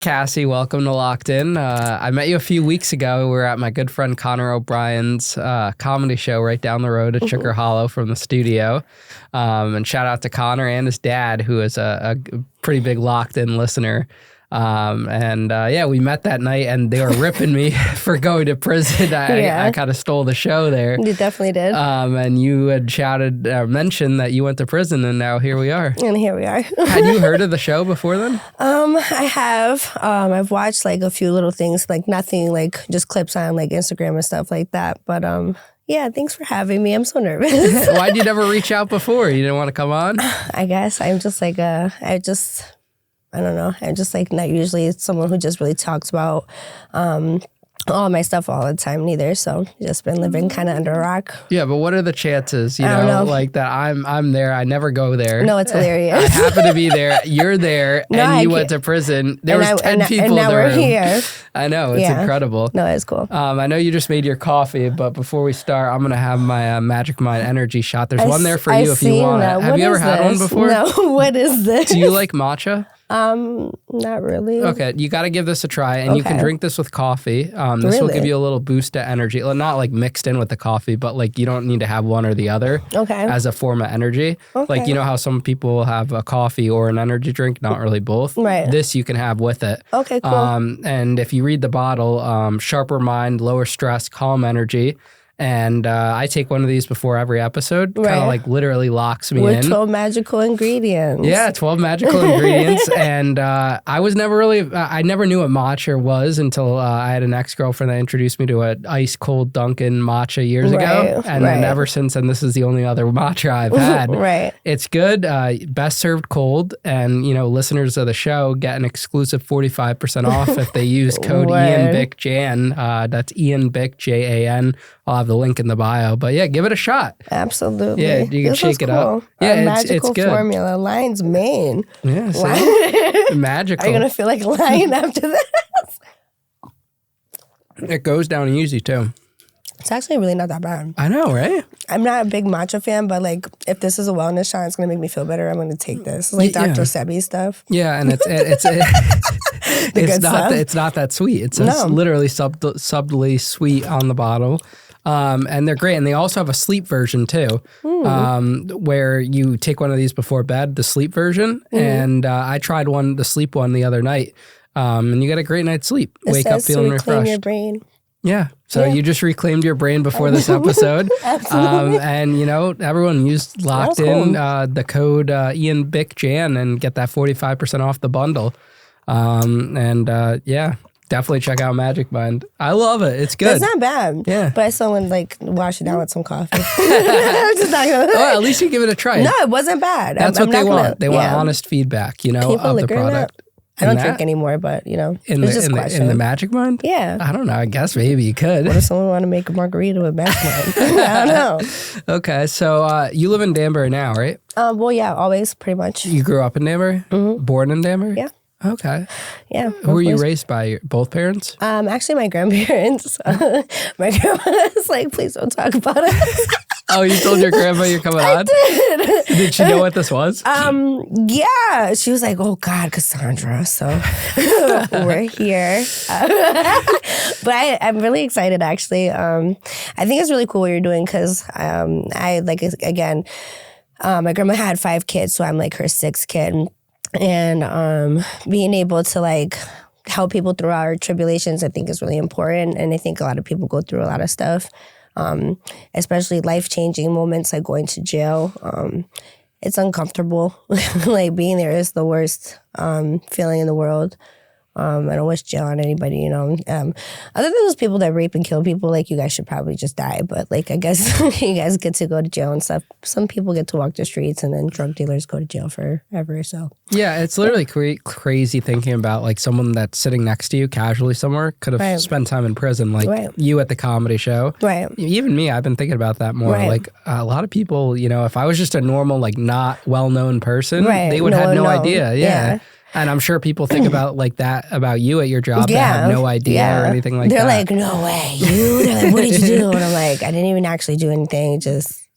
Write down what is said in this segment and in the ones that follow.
Cassei, welcome to Locked In. I met you a few weeks ago. We were at my good friend Connor O'Brien's comedy show right down the road at Sugar Hollow from the studio. And shout out to Connor and his dad, who is a pretty big Locked In listener. We met that night and they were ripping me for going to prison. I kind of stole the show there. You definitely did. And you had mentioned that you went to prison, and now here we are. And here we are. Had you heard of the show before then? I have. I've watched like a few little things, like nothing, like just clips on like Instagram and stuff like that. But yeah, thanks for having me. I'm so nervous. Why'd you never reach out before? You didn't want to come on? I guess I'm just like I don't know. I'm just like not usually someone who just really talks about all my stuff all the time neither. So just been living kind of under a rock. Yeah, but what are the chances, I don't know. like that I'm there, I never go there. No, it's hilarious. I happen to be there, you're there, and you went to prison. There was 10 people and now in the we're room. here. I know, it's incredible. No, it's cool. I know you just made your coffee, but before we start, I'm going to have my Magic Mind energy shot. There's one there for you if you want it. Have you ever had one before? No, what is this? Do you like matcha? Not really. Okay, you got to give this a try, and you can drink this with coffee. This will give you a little boost of energy. Well, not like mixed in with the coffee, but like you don't need to have one or the other as a form of energy. Okay. Like, you know how some people have a coffee or an energy drink, not really both. Right. This you can have with it. Okay, cool. And if you read the bottle, sharper mind, lower stress, calm energy. And I take one of these before every episode. Kind of like literally locks me in. With 12 magical ingredients. Yeah, 12 magical ingredients. And I was never really, I never knew what matcha was until I had an ex-girlfriend that introduced me to an ice cold Dunkin' matcha years ago. And then ever since then, this is the only other matcha I've had. It's good. Best served cold. And, listeners of the show get an exclusive 45% off if they use code Ian Bick Jan. That's Ian Bick, Jan. I'll have the link in the bio. But yeah, give it a shot. Absolutely. Yeah, you can shake it up. Yeah, it's good. Formula, lion's mane. Yeah, magical. Are you going to feel like a lion after this? It goes down easy too. It's actually really not that bad. I know, right? I'm not a big matcha fan, but like if this is a wellness shot, it's going to make me feel better. I'm going to take this. It's like Dr. Sebi stuff. Yeah, and it's not that sweet. It's literally subtly sweet on the bottle. And they're great. And they also have a sleep version too, where you take one of these before bed, the sleep version. And I tried the sleep one the other night. And you get a great night's sleep. Wake up feeling refreshed. Your brain. Yeah. So you just reclaimed your brain before this episode. Absolutely. And, everyone used Locked In, the code Ian Bick Jan, and get that 45% off the bundle. Definitely check out Magic Mind. I love it. It's good. It's not bad. Yeah. But I still want to wash it down with some coffee. I'm just not gonna at least you give it a try. No, it wasn't bad. That's what they want. They want honest feedback, of the product. I don't drink anymore, but in the Magic Mind? Yeah. I don't know. I guess maybe you could. What if someone want to make a margarita with Magic Mind? I don't know. Okay, so you live in Danbury now, right? Well, yeah, always, pretty much. You grew up in Danbury? Mm-hmm. Born in Danbury? Yeah. Okay. Yeah. Who were you raised by? Both parents? Actually, my grandparents. My grandma was like, please don't talk about it. Oh, you told your grandma you're coming on? I did. Did she know what this was? Yeah. She was like, oh, God, Cassandra. So we're here. But I'm really excited, actually. I think it's really cool what you're doing because my grandma had 5 kids, so I'm like her 6th kid. And being able to help people through our tribulations, I think is really important. And I think a lot of people go through a lot of stuff, especially life-changing moments like going to jail. It's uncomfortable. Being there is the worst feeling in the world. I don't wish jail on anybody, other than those people that rape and kill people, you guys should probably just die. But I guess you guys get to go to jail and stuff. Some people get to walk the streets, and then drug dealers go to jail forever. So yeah, it's literally crazy thinking about someone that's sitting next to you casually somewhere could have spent time in prison, you at the comedy show. Right. Even me, I've been thinking about that more. Right. A lot of people, if I was just a normal, not well-known person, they would have no idea. Yeah. And I'm sure people think about that about you at your job that have no idea or anything like They're that. They're like, no way. They're like, what did you do? And I'm like, I didn't even actually do anything. Just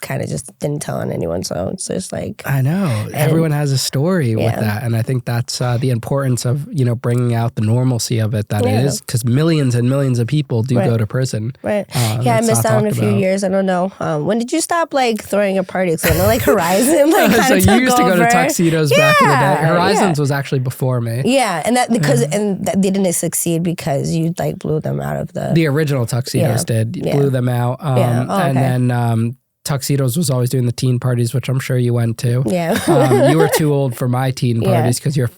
kind of just didn't tell on anyone. So it's just like, I know everyone has a story with that. And I think that's the importance of, bringing out the normalcy of it that it is, because millions and millions of people do go to prison. Right. I missed out on a few years. I don't know. When did you stop like throwing a party? Because I know like Horizon like kind of So took you used to go to tuxedos back in the day. Horizons was actually before me. Yeah. And that because and that they didn't succeed because you like blew them out of the original tuxedos blew them out. And then Tuxedos was always doing the teen parties, which I'm sure you went to. Yeah. You were too old for my teen parties because you're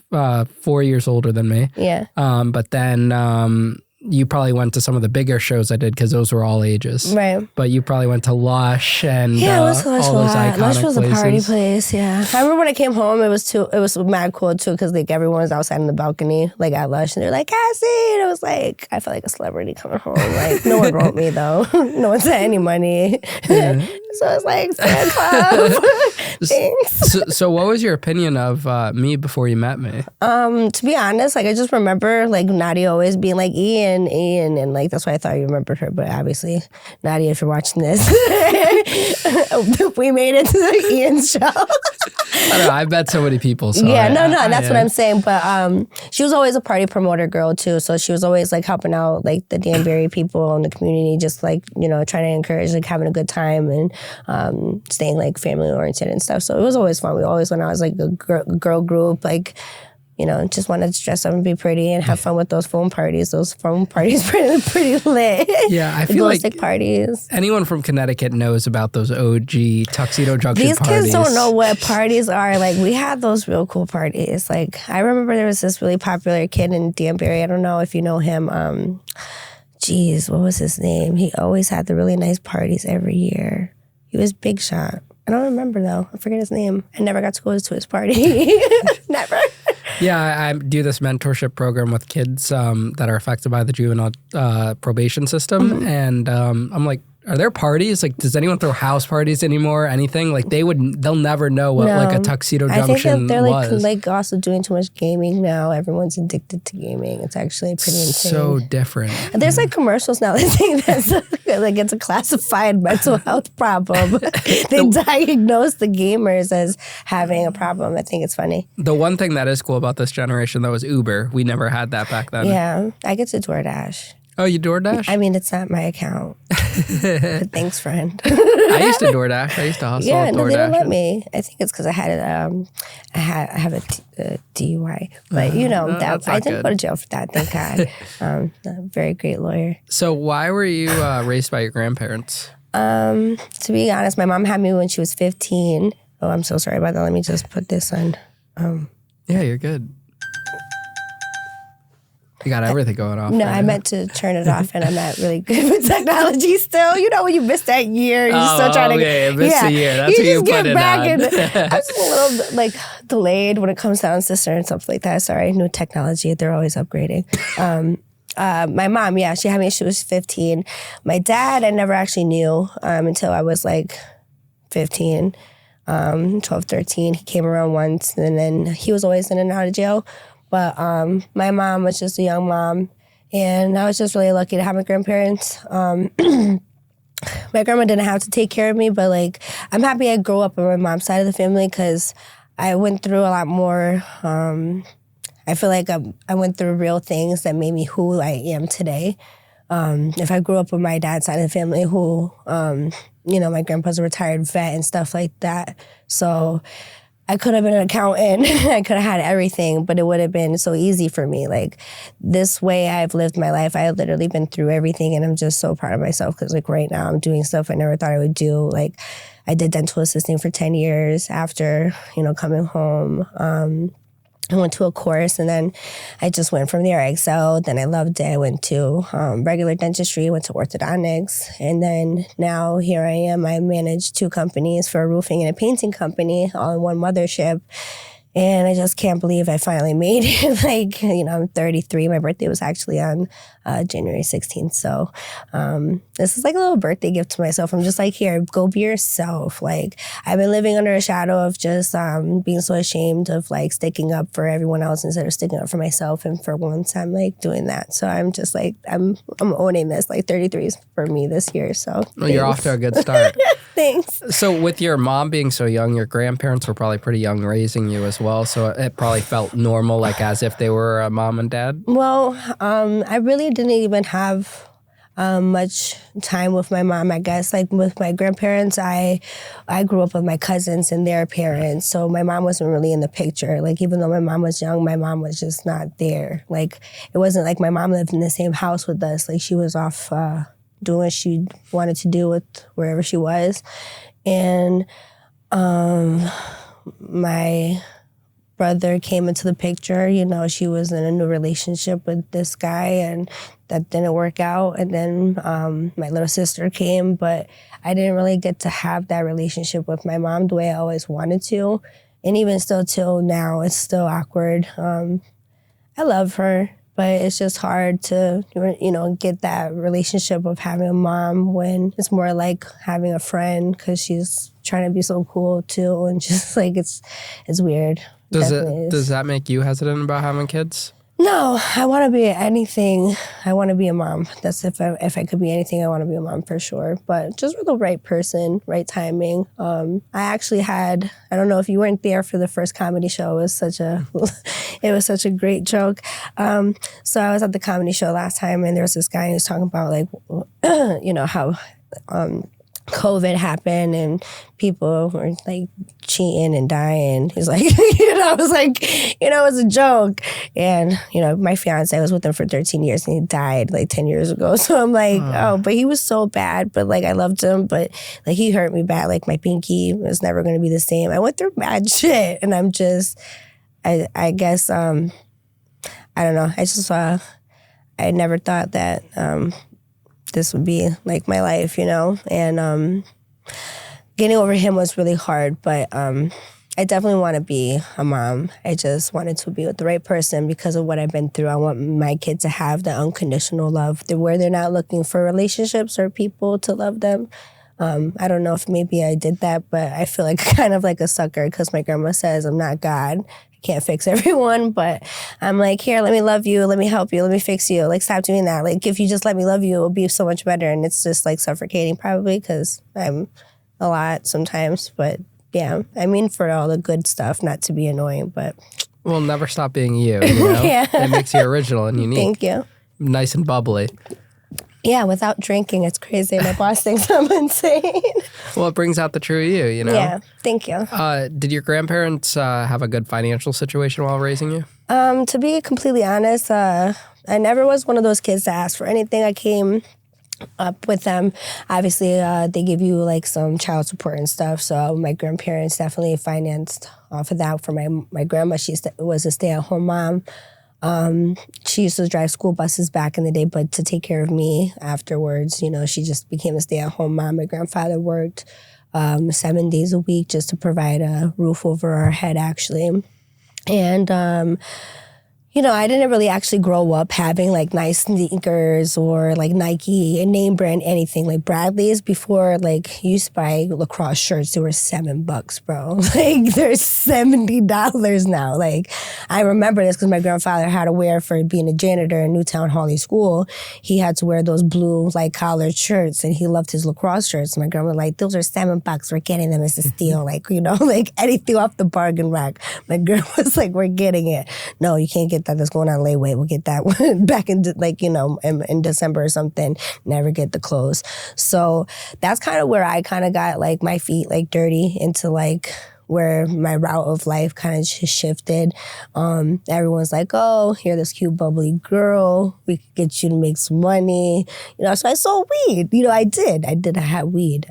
4 years older than me. Yeah. But then you probably went to some of the bigger shows I did because those were all ages. Right. But you probably went to Lush and it was Lush all those iconic Lush was places. A party place. Yeah. I remember when I came home, it was mad cool too because like everyone was outside in the balcony like at Lush and they're like Cassei, and it was like I felt like a celebrity coming home. Like no one wrote me though. No one sent any money. So it's like fan club. Thanks. So what was your opinion of me before you met me? To be honest, like I just remember like Nadia always being like Ian, and like that's why I thought you remembered her. But obviously, Nadia, if you're watching this, we made it to Ian's show. I don't know. I've met so many people. So that's what I'm saying. But she was always a party promoter girl too. So she was always like helping out like the Danbury people in the community, just like trying to encourage like having a good time and staying like family oriented and stuff. So it was always fun. We always went out as like a girl group, like just wanted to dress up and be pretty and have fun with those foam parties. Those foam parties pretty lit. Yeah, I feel like parties. Anyone from Connecticut knows about those OG Tuxedo Junction These parties. Kids don't know what parties are. Like we had those real cool parties. Like I remember there was this really popular kid in Danbury. I don't know if you know him. What was his name? He always had the really nice parties every year. He was Big Shot. I don't remember though. I forget his name. I never got to go to his party. Never. Yeah, I do this mentorship program with kids that are affected by the juvenile probation system. And I'm like, are there parties? Like, does anyone throw house parties anymore? Anything? Like, they'll never know what like a Tuxedo Junction was. I think that they're like also doing too much gaming now. Everyone's addicted to gaming. It's actually pretty insane. So different. And there's like commercials now that say that's like it's a classified mental health problem. They diagnose the gamers as having a problem. I think it's funny. The one thing that is cool about this generation though is Uber. We never had that back then. Yeah, I get to DoorDash. Oh, you DoorDash? I mean, it's not my account. But thanks, friend. I used to DoorDash. I used to hustle. Yeah, no, they don't let me. I think it's because I have a DUI, but I didn't go to jail for that. Thank God. A very great lawyer. So, why were you raised by your grandparents? To be honest, my mom had me when she was 15. Oh, I'm so sorry about that. Let me just put this on. Yeah, you're good. You got everything going off. No, I meant to turn it off, and I'm not really good with technology still. When you miss that year, you're still trying to... Yeah, missed a year. That's what you put it on. I'm just a little, like, delayed when it comes down to and stuff like that. Sorry, new technology. They're always upgrading. My mom, she had me when she was 15. My dad, I never actually knew until I was, like, 15, 12, 13. He came around once, and then he was always in and out of jail. But my mom was just a young mom, and I was just really lucky to have my grandparents. My grandma didn't have to take care of me, but like I'm happy I grew up on my mom's side of the family because I went through a lot more. I feel like I went through real things that made me who I am today. If I grew up with my dad's side of the family, who my grandpa's a retired vet and stuff like that, so. I could have been an accountant. I could have had everything, but it would have been so easy for me. Like this way I've lived my life. I've literally been through everything, and I'm just so proud of myself because like right now I'm doing stuff I never thought I would do. Like I did dental assisting for 10 years after, coming home. I went to a course, and then I just went from there. I excelled, then I loved it. I went to regular dentistry, went to orthodontics, and then now here I am. I manage 2 companies for a roofing and a painting company, all in one mothership. And I just can't believe I finally made it. I'm 33. My birthday was actually on January 16th. So this is like a little birthday gift to myself. I'm just like, here, go be yourself. Like, I've been living under a shadow of just being so ashamed of like sticking up for everyone else instead of sticking up for myself. And for once, I'm like doing that. So I'm just like, I'm owning this. Like 33 is for me this year. So well, you're off to a good start. Thanks. So with your mom being so young, your grandparents were probably pretty young raising you as well. So it probably felt normal, like as if they were a mom and dad. Well, I really didn't even have much time with my mom, I guess. Like with my grandparents, I grew up with my cousins and their parents. So my mom wasn't really in the picture. Like even though my mom was young, my mom was just not there. Like it wasn't like my mom lived in the same house with us. Like she was off doing what she wanted to do with wherever she was. And my brother came into the picture. You know, she was in a new relationship with this guy and that didn't work out. And then my little sister came, but I didn't really get to have that relationship with my mom the way I always wanted to. And even still till now, it's still awkward. I love her, but it's just hard to, you know, get that relationship of having a mom when it's more like having a friend because she's trying to be so cool too. And just like, it's weird. Does that make you hesitant about having kids? No, I want to be anything. I want to be a mom. That's if I could be anything, I want to be a mom for sure. But just with the right person, right timing. I actually had, I don't know if you weren't there for the first comedy show. It was such a great joke. So I was at the comedy show last time and there was this guy who was talking about like, you know, how COVID happened and people were like cheating and dying. He's like, you know, I was like, you know, it was a joke. And, you know, my fiance, I was with him for 13 years and he died like 10 years ago. So I'm like, oh, but he was so bad. But like, I loved him, but like he hurt me bad. Like my pinky was never going to be the same. I went through bad shit and I'm just, I guess, I don't know. I just, I never thought that, this would be like my life, you know? And getting over him was really hard, but I definitely want to be a mom. I just wanted to be with the right person because of what I've been through. I want my kid to have the unconditional love where they're not looking for relationships or people to love them. I don't know if maybe I did that, but I feel like kind of like a sucker because my grandma says I'm not God. Can't fix everyone, but I'm like, here, let me love you, let me help you, let me fix you. Like, stop doing that. Like, if you just let me love you, it'll be so much better. And it's just like suffocating probably because I'm a lot sometimes. But yeah, I mean for all the good stuff, not to be annoying, but. Well, never stop being you know? Yeah. It makes you original and unique. Thank you. Nice and bubbly. Yeah, without drinking, it's crazy. My boss thinks I'm insane. Well, it brings out the true you know? Yeah, thank you. Did your grandparents have a good financial situation while raising you? To be completely honest, I never was one of those kids that asked for anything. I came up with them. Obviously, they give you like some child support and stuff. So my grandparents definitely financed off of that for my grandma. She was a stay-at-home mom. She used to drive school buses back in the day, but to take care of me afterwards, you know, she just became a stay-at-home mom. My grandfather worked 7 days a week just to provide a roof over our head, actually. And you know, I didn't really actually grow up having like nice sneakers or like Nike, a name brand, anything. Like Bradley's before, like you used to buy lacrosse shirts, they were $7, bro. Like they're $70 now. Like I remember this because my grandfather had to wear for being a janitor in Newtown Hawley School. He had to wear those blue like collared shirts and he loved his lacrosse shirts. My grandma was like, those are $7. We're getting them as a steal. Like, you know, like anything off the bargain rack. My grandma was like, we're getting it. No, you can't get that's going on layaway. We'll get that back in like, you know, in December or something. Never get the clothes. So that's kind of where I kind of got like my feet like dirty into like where my route of life kind of shifted. Everyone's like, oh, you're this cute bubbly girl. We could get you to make some money. You know, so I sold weed. You know, I had weed.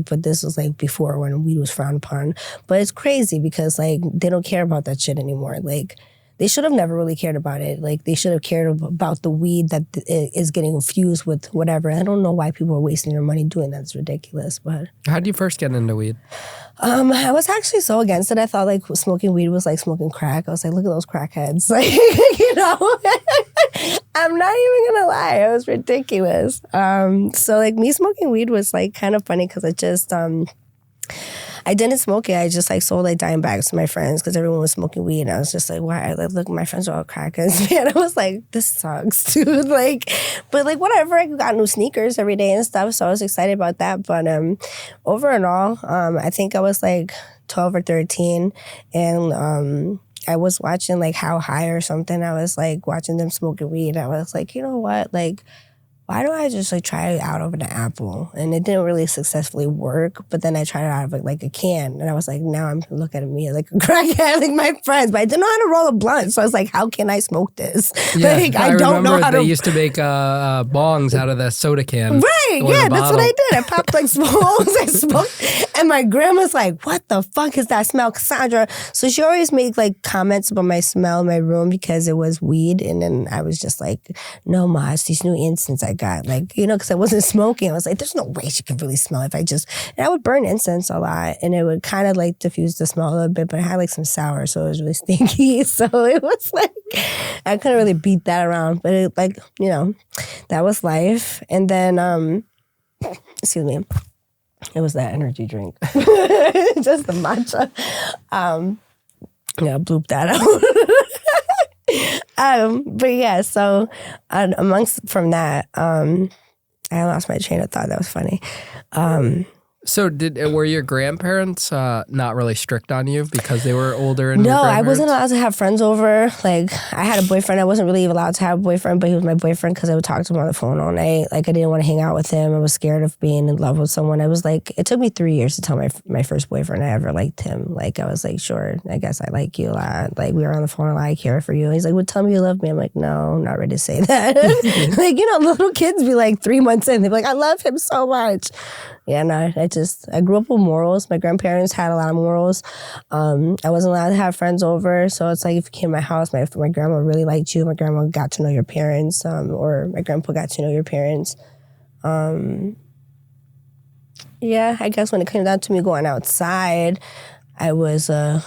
But this was like before when weed was frowned upon. But it's crazy because like they don't care about that shit anymore. Like they should have never really cared about it. Like, they should have cared about the weed that is getting infused with whatever. I don't know why people are wasting their money doing that. It's ridiculous, but... How did you first get into weed? I was actually so against it. I thought, like, smoking weed was like smoking crack. I was like, look at those crackheads. Like, you know? I'm not even gonna lie. It was ridiculous. So like me smoking weed was like kind of funny because it just I didn't smoke it. I just like sold like dime bags to my friends because everyone was smoking weed. And I was just like, why? Like, look, my friends are all crackers. Man, I was like, this sucks, dude. Like, but like whatever. I got new sneakers every day and stuff, so I was excited about that. But over and all, I think I was like 12 or 13, and I was watching like How High or something. I was like watching them smoking weed. I was like, you know what, like, why don't I just like try it out of an apple? And it didn't really successfully work, but then I tried it out of like a can. And I was like, now I'm looking at me like a crackhead, like my friends. But I didn't know how to roll a blunt. So I was like, how can I smoke this? Yeah, like, I don't know how to. They used to make bongs out of the soda can. Right, yeah, that's what I did. I popped like smalls, I smoked. And my grandma's like, what the fuck is that smell, Cassandra? So she always made like comments about my smell in my room because it was weed. And then I was just like, no, Ma, it's these new incense I got. Like, you know, because I wasn't smoking. I was like, there's no way she could really smell if I just... And I would burn incense a lot. And it would kind of like diffuse the smell a little bit. But it had like some sour, so it was really stinky. So it was like... I couldn't really beat that around. But it like, you know, that was life. And then... excuse me. It was that energy drink. Just the matcha. Yeah, bloop that out. But yeah, so amongst from that, I lost my train of thought. That was funny. So were your grandparents not really strict on you because they were older? And no, I wasn't allowed to have friends over. Like, I had a boyfriend. I wasn't really allowed to have a boyfriend, but he was my boyfriend because I would talk to him on the phone all night. Like, I didn't want to hang out with him. I was scared of being in love with someone. I was like, it took me 3 years to tell my first boyfriend I ever liked him. Like, I was like, sure, I guess I like you a lot. Like, we were on the phone a lot. I care for you. He's like, well, tell me you love me. I'm like, no, I'm not ready to say that. Like, you know, little kids be like 3 months in. They're like, I love him so much. Yeah, no, I grew up with morals. My grandparents had a lot of morals. I wasn't allowed to have friends over. So it's like if you came to my house, my grandma really liked you. My grandma got to know your parents, or my grandpa got to know your parents. Yeah, I guess when it came down to me going outside, I was good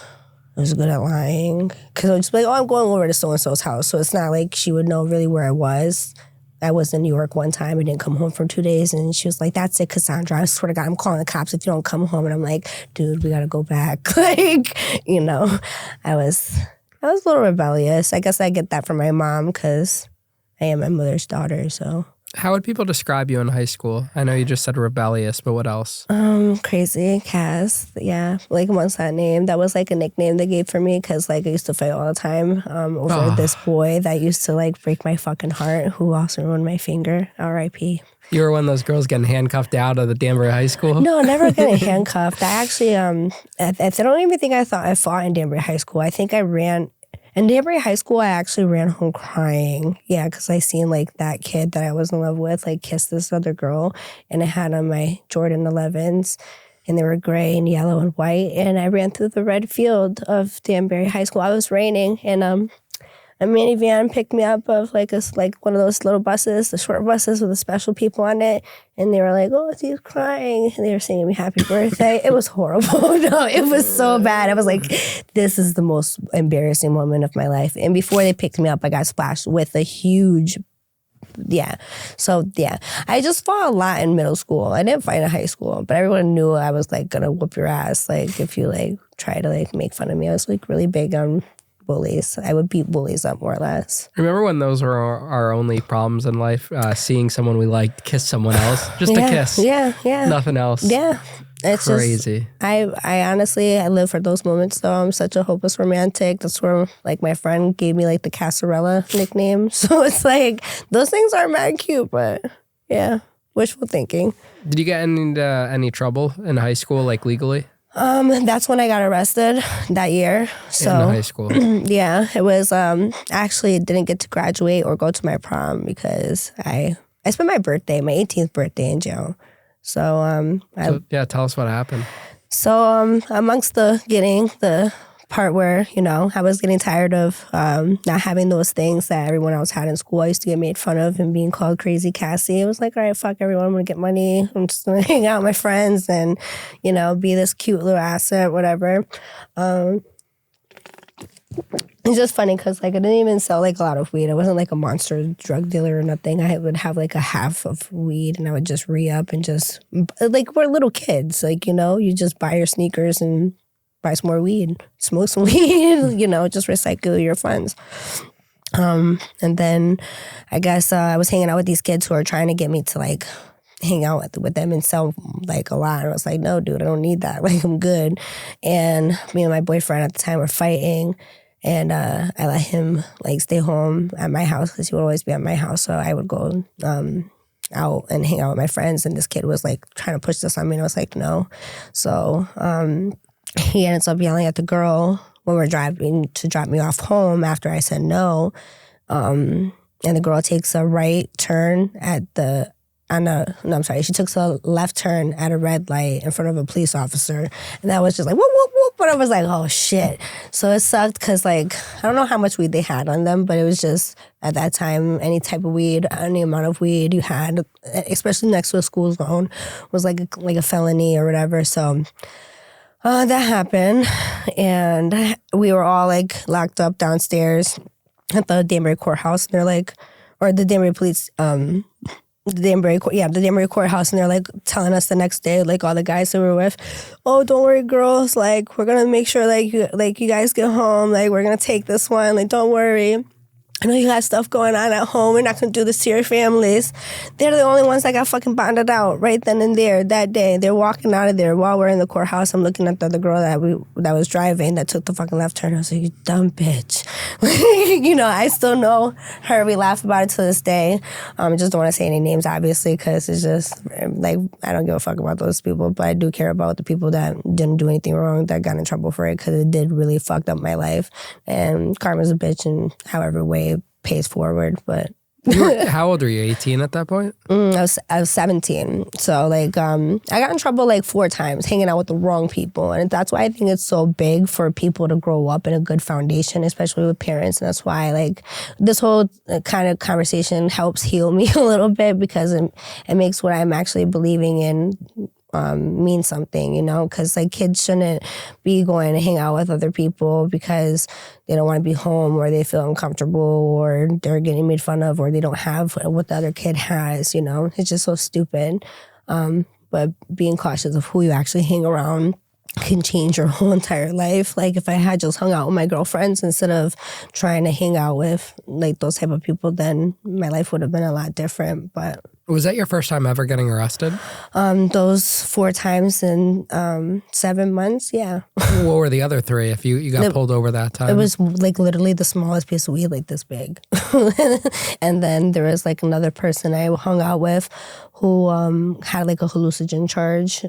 at lying. Because I was just like, oh, I'm going over to so-and-so's house. So it's not like she would know really where I was. I was in New York one time. I didn't come home for 2 days. And she was like, that's it, Cassandra. I swear to God, I'm calling the cops if you don't come home. And I'm like, dude, we got to go back. Like, you know, I was a little rebellious. I guess I get that from my mom because I am my mother's daughter, so. How would people describe you in high school? I know you just said rebellious, but what else? Crazy, Cass. Yeah, like amongst that name. That was like a nickname they gave for me because like I used to fight all the time over this boy that used to like break my fucking heart, who also ruined my finger. R.I.P. You were one of those girls getting handcuffed out of the Danbury High School? No, never getting handcuffed. I actually, I don't even think I fought in Danbury High School. I think I ran... In Danbury High School, I actually ran home crying. Yeah, because I seen like that kid that I was in love with like kiss this other girl, and I had on my Jordan 11s, and they were gray and yellow and white, and I ran through the red field of Danbury High School. I was raining, and a minivan picked me up of like one of those little buses, the short buses with the special people on it. And they were like, oh, she's crying. And they were singing me happy birthday. It was horrible. No, it was so bad. I was like, this is the most embarrassing moment of my life. And before they picked me up, I got splashed with a huge, yeah. So, yeah. I just fought a lot in middle school. I didn't fight in high school, but everyone knew I was like going to whoop your ass. Like, if you like try to like make fun of me. I was like really big on bullies. I would beat bullies up more or less. Remember when those were our only problems in life? Seeing someone we liked kiss someone else, just a kiss. Yeah, nothing else. Yeah, it's crazy. Just, I honestly, I live for those moments. Though I'm such a hopeless romantic. That's where like my friend gave me like the Casserella nickname. So it's like those things are mad cute, but yeah, wishful thinking. Did you get into any trouble in high school, like legally? That's when I got arrested that year. So in high school. Yeah, it was actually didn't get to graduate or go to my prom because I spent my 18th birthday in jail. So tell us what happened. So amongst the part where, you know, I was getting tired of not having those things that everyone else had in school. I used to get made fun of and being called crazy Cassie. It was like, all right, fuck everyone. I'm going to get money. I'm just going to hang out with my friends and, you know, be this cute little asset, whatever. And It's just funny because like I didn't even sell like a lot of weed. I wasn't like a monster drug dealer or nothing. I would have like a half of weed and I would just re-up and just like we're little kids. Like, you know, you just buy your sneakers and buy some more weed, smoke some weed, you know, just recycle your funds. And then I guess I was hanging out with these kids who are trying to get me to like hang out with them and sell like a lot. And I was like, no, dude, I don't need that. Like, I'm good. And me and my boyfriend at the time were fighting. And I let him like stay home at my house because he would always be at my house. So I would go out and hang out with my friends. And this kid was like trying to push this on me. And I was like, no. So he ends up yelling at the girl when we're driving to drop me off home after I said no. And the girl takes a right turn she took a left turn at a red light in front of a police officer. And that was just like, whoop, whoop, whoop. But I was like, oh, shit. So it sucked because, like, I don't know how much weed they had on them, but it was just, at that time, any type of weed, any amount of weed you had, especially next to a school zone, was like a felony or whatever. So that happened. And we were all, like, locked up downstairs at the Danbury courthouse. And they're like, or the Danbury police, the Danbury courthouse, and they're like telling us the next day, like all the guys that we were with, oh, don't worry, girls, like we're gonna make sure like you guys get home, like we're gonna take this one, like don't worry. I know you got stuff going on at home. We're not going to do this to your families. They're the only ones that got fucking bonded out right then and there that day. They're walking out of there while we're in the courthouse. I'm looking at the other girl that was driving that took the fucking left turn. I was like, you dumb bitch. You know, I still know her. We laugh about it to this day. I just don't want to say any names, obviously, because it's just, like, I don't give a fuck about those people. But I do care about the people that didn't do anything wrong, that got in trouble for it, because it did really fucked up my life. And karma's a bitch in however way pays forward. But how old were you? 18 at that point? I was 17. So like I got in trouble like 4 times hanging out with the wrong people, and that's why I think it's so big for people to grow up in a good foundation, especially with parents. And that's why like this whole kind of conversation helps heal me a little bit, because it makes what I'm actually believing in mean something, you know, because like kids shouldn't be going to hang out with other people because they don't want to be home, or they feel uncomfortable, or they're getting made fun of, or they don't have what the other kid has, you know. It's just so stupid. But being cautious of who you actually hang around can change your whole entire life. Like if I had just hung out with my girlfriends instead of trying to hang out with like those type of people, then my life would have been a lot different. But was that your first time ever getting arrested? Those 4 times in 7 months, yeah. What were the other 3 if you got pulled over that time? It was like literally the smallest piece of weed, like this big. And then there was like another person I hung out with who had like a hallucinogen charge.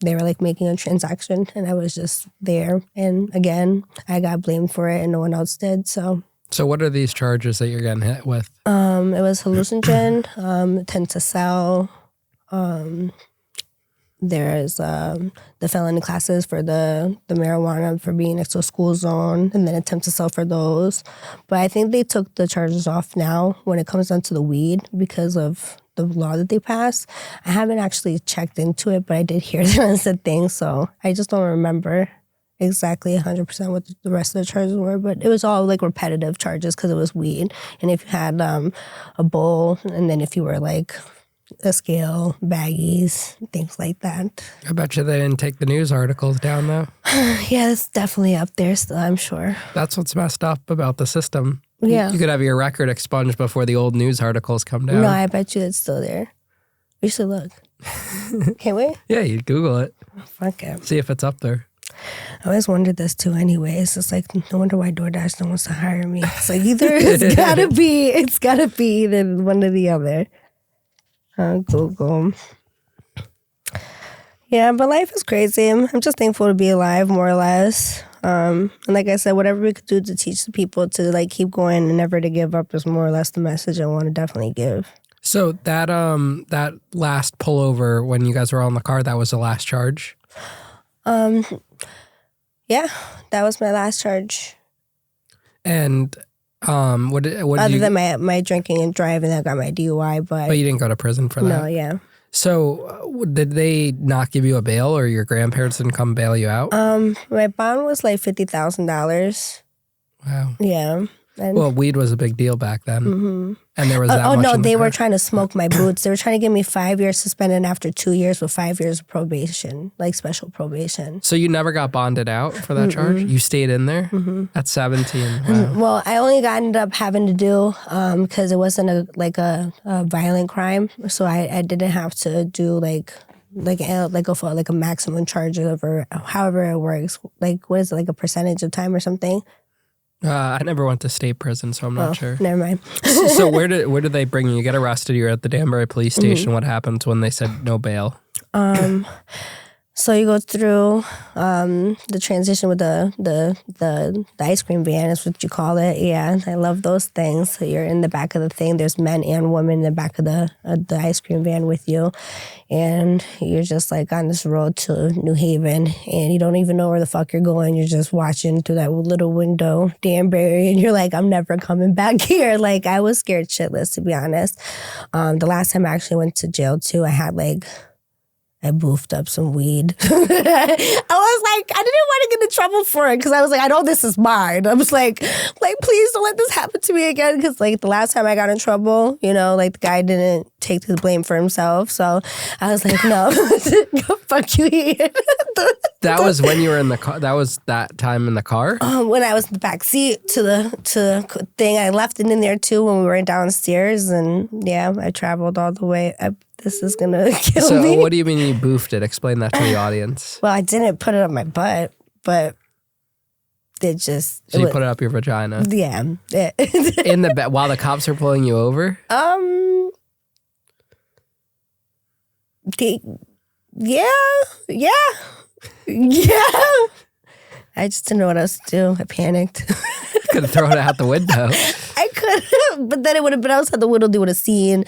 They were like making a transaction, and I was just there. And again, I got blamed for it and no one else did, so... So what are these charges that you're getting hit with? It was hallucinogen, intent to sell. There's the felony classes for the marijuana for being next to a school zone, and then attempt to sell for those. But I think they took the charges off now when it comes down to the weed because of the law that they passed. I haven't actually checked into it, but I did hear that as a thing, so I just don't remember exactly 100% what the rest of the charges were, but it was all like repetitive charges because it was weed. And if you had a bowl, and then if you were like a scale, baggies, things like that. I bet you they didn't take the news articles down though. Yeah, it's definitely up there still, I'm sure. That's what's messed up about the system. Yeah. You could have your record expunged before the old news articles come down. No, I bet you it's still there. We should look. Can't we? Yeah, you Google it. Fuck it. See if it's up there. I always wondered this too anyways. It's like, no wonder why DoorDash don't wants to hire me. It's like either it's gotta be either one or the other. Google. Yeah, but life is crazy. I'm just thankful to be alive, more or less. And like I said, whatever we could do to teach the people to like keep going and never to give up is more or less the message I want to definitely give. So that last pullover when you guys were all in the car, that was the last charge? Yeah, that was my last charge. And what other than my drinking and driving, I got my DUI, but you didn't go to prison for that? No, yeah. So did they not give you a bail, or your grandparents didn't come bail you out? My bond was like $50,000. Wow. Yeah. And, well, weed was a big deal back then. And there was that much. Oh, no, they were trying to smoke my boots. They were trying to give me 5 years suspended after 2 years with 5 years of probation, like special probation. So you never got bonded out for that charge? You stayed in there at 17? Wow. Well, I only ended up having to do, because it wasn't a violent crime. So I didn't have to do a maximum charge or however it works. Like, what is it, like a percentage of time or something? I never went to state prison, so I'm not sure. Never mind. So where did they bring you? You get arrested. You're at the Danbury police station. What happens when they said no bail? So you go through the transition with the ice cream van is what you call it. Yeah, I love those things. So you're in the back of the thing. There's men and women in the back of the ice cream van with you. And you're just like on this road to New Haven. And you don't even know where the fuck you're going. You're just watching through that little window, Danbury. And you're like, I'm never coming back here. Like, I was scared shitless, to be honest. The last time I actually went to jail, too, I boofed up some weed. I was like, I didn't want to get in trouble for it because I was like, I know this is mine. I was like, please don't let this happen to me again. Because like the last time I got in trouble, like the guy didn't take the blame for himself. So I was like, no, go fuck you here. That was when you were in the car? That was that time in the car? When I was in the back seat to the thing. I left it in there too when we were downstairs. And yeah, I traveled all the way. This is going to kill me. So what do you mean you boofed it? Explain that to the audience. Well, I didn't put it up my butt, but it just... So you put it up your vagina? Yeah. In the bed while the cops are pulling you over? Yeah. I just didn't know what else to do. I panicked. Could have thrown it out the window. I could have, but then it would have been outside the window. They would have seen.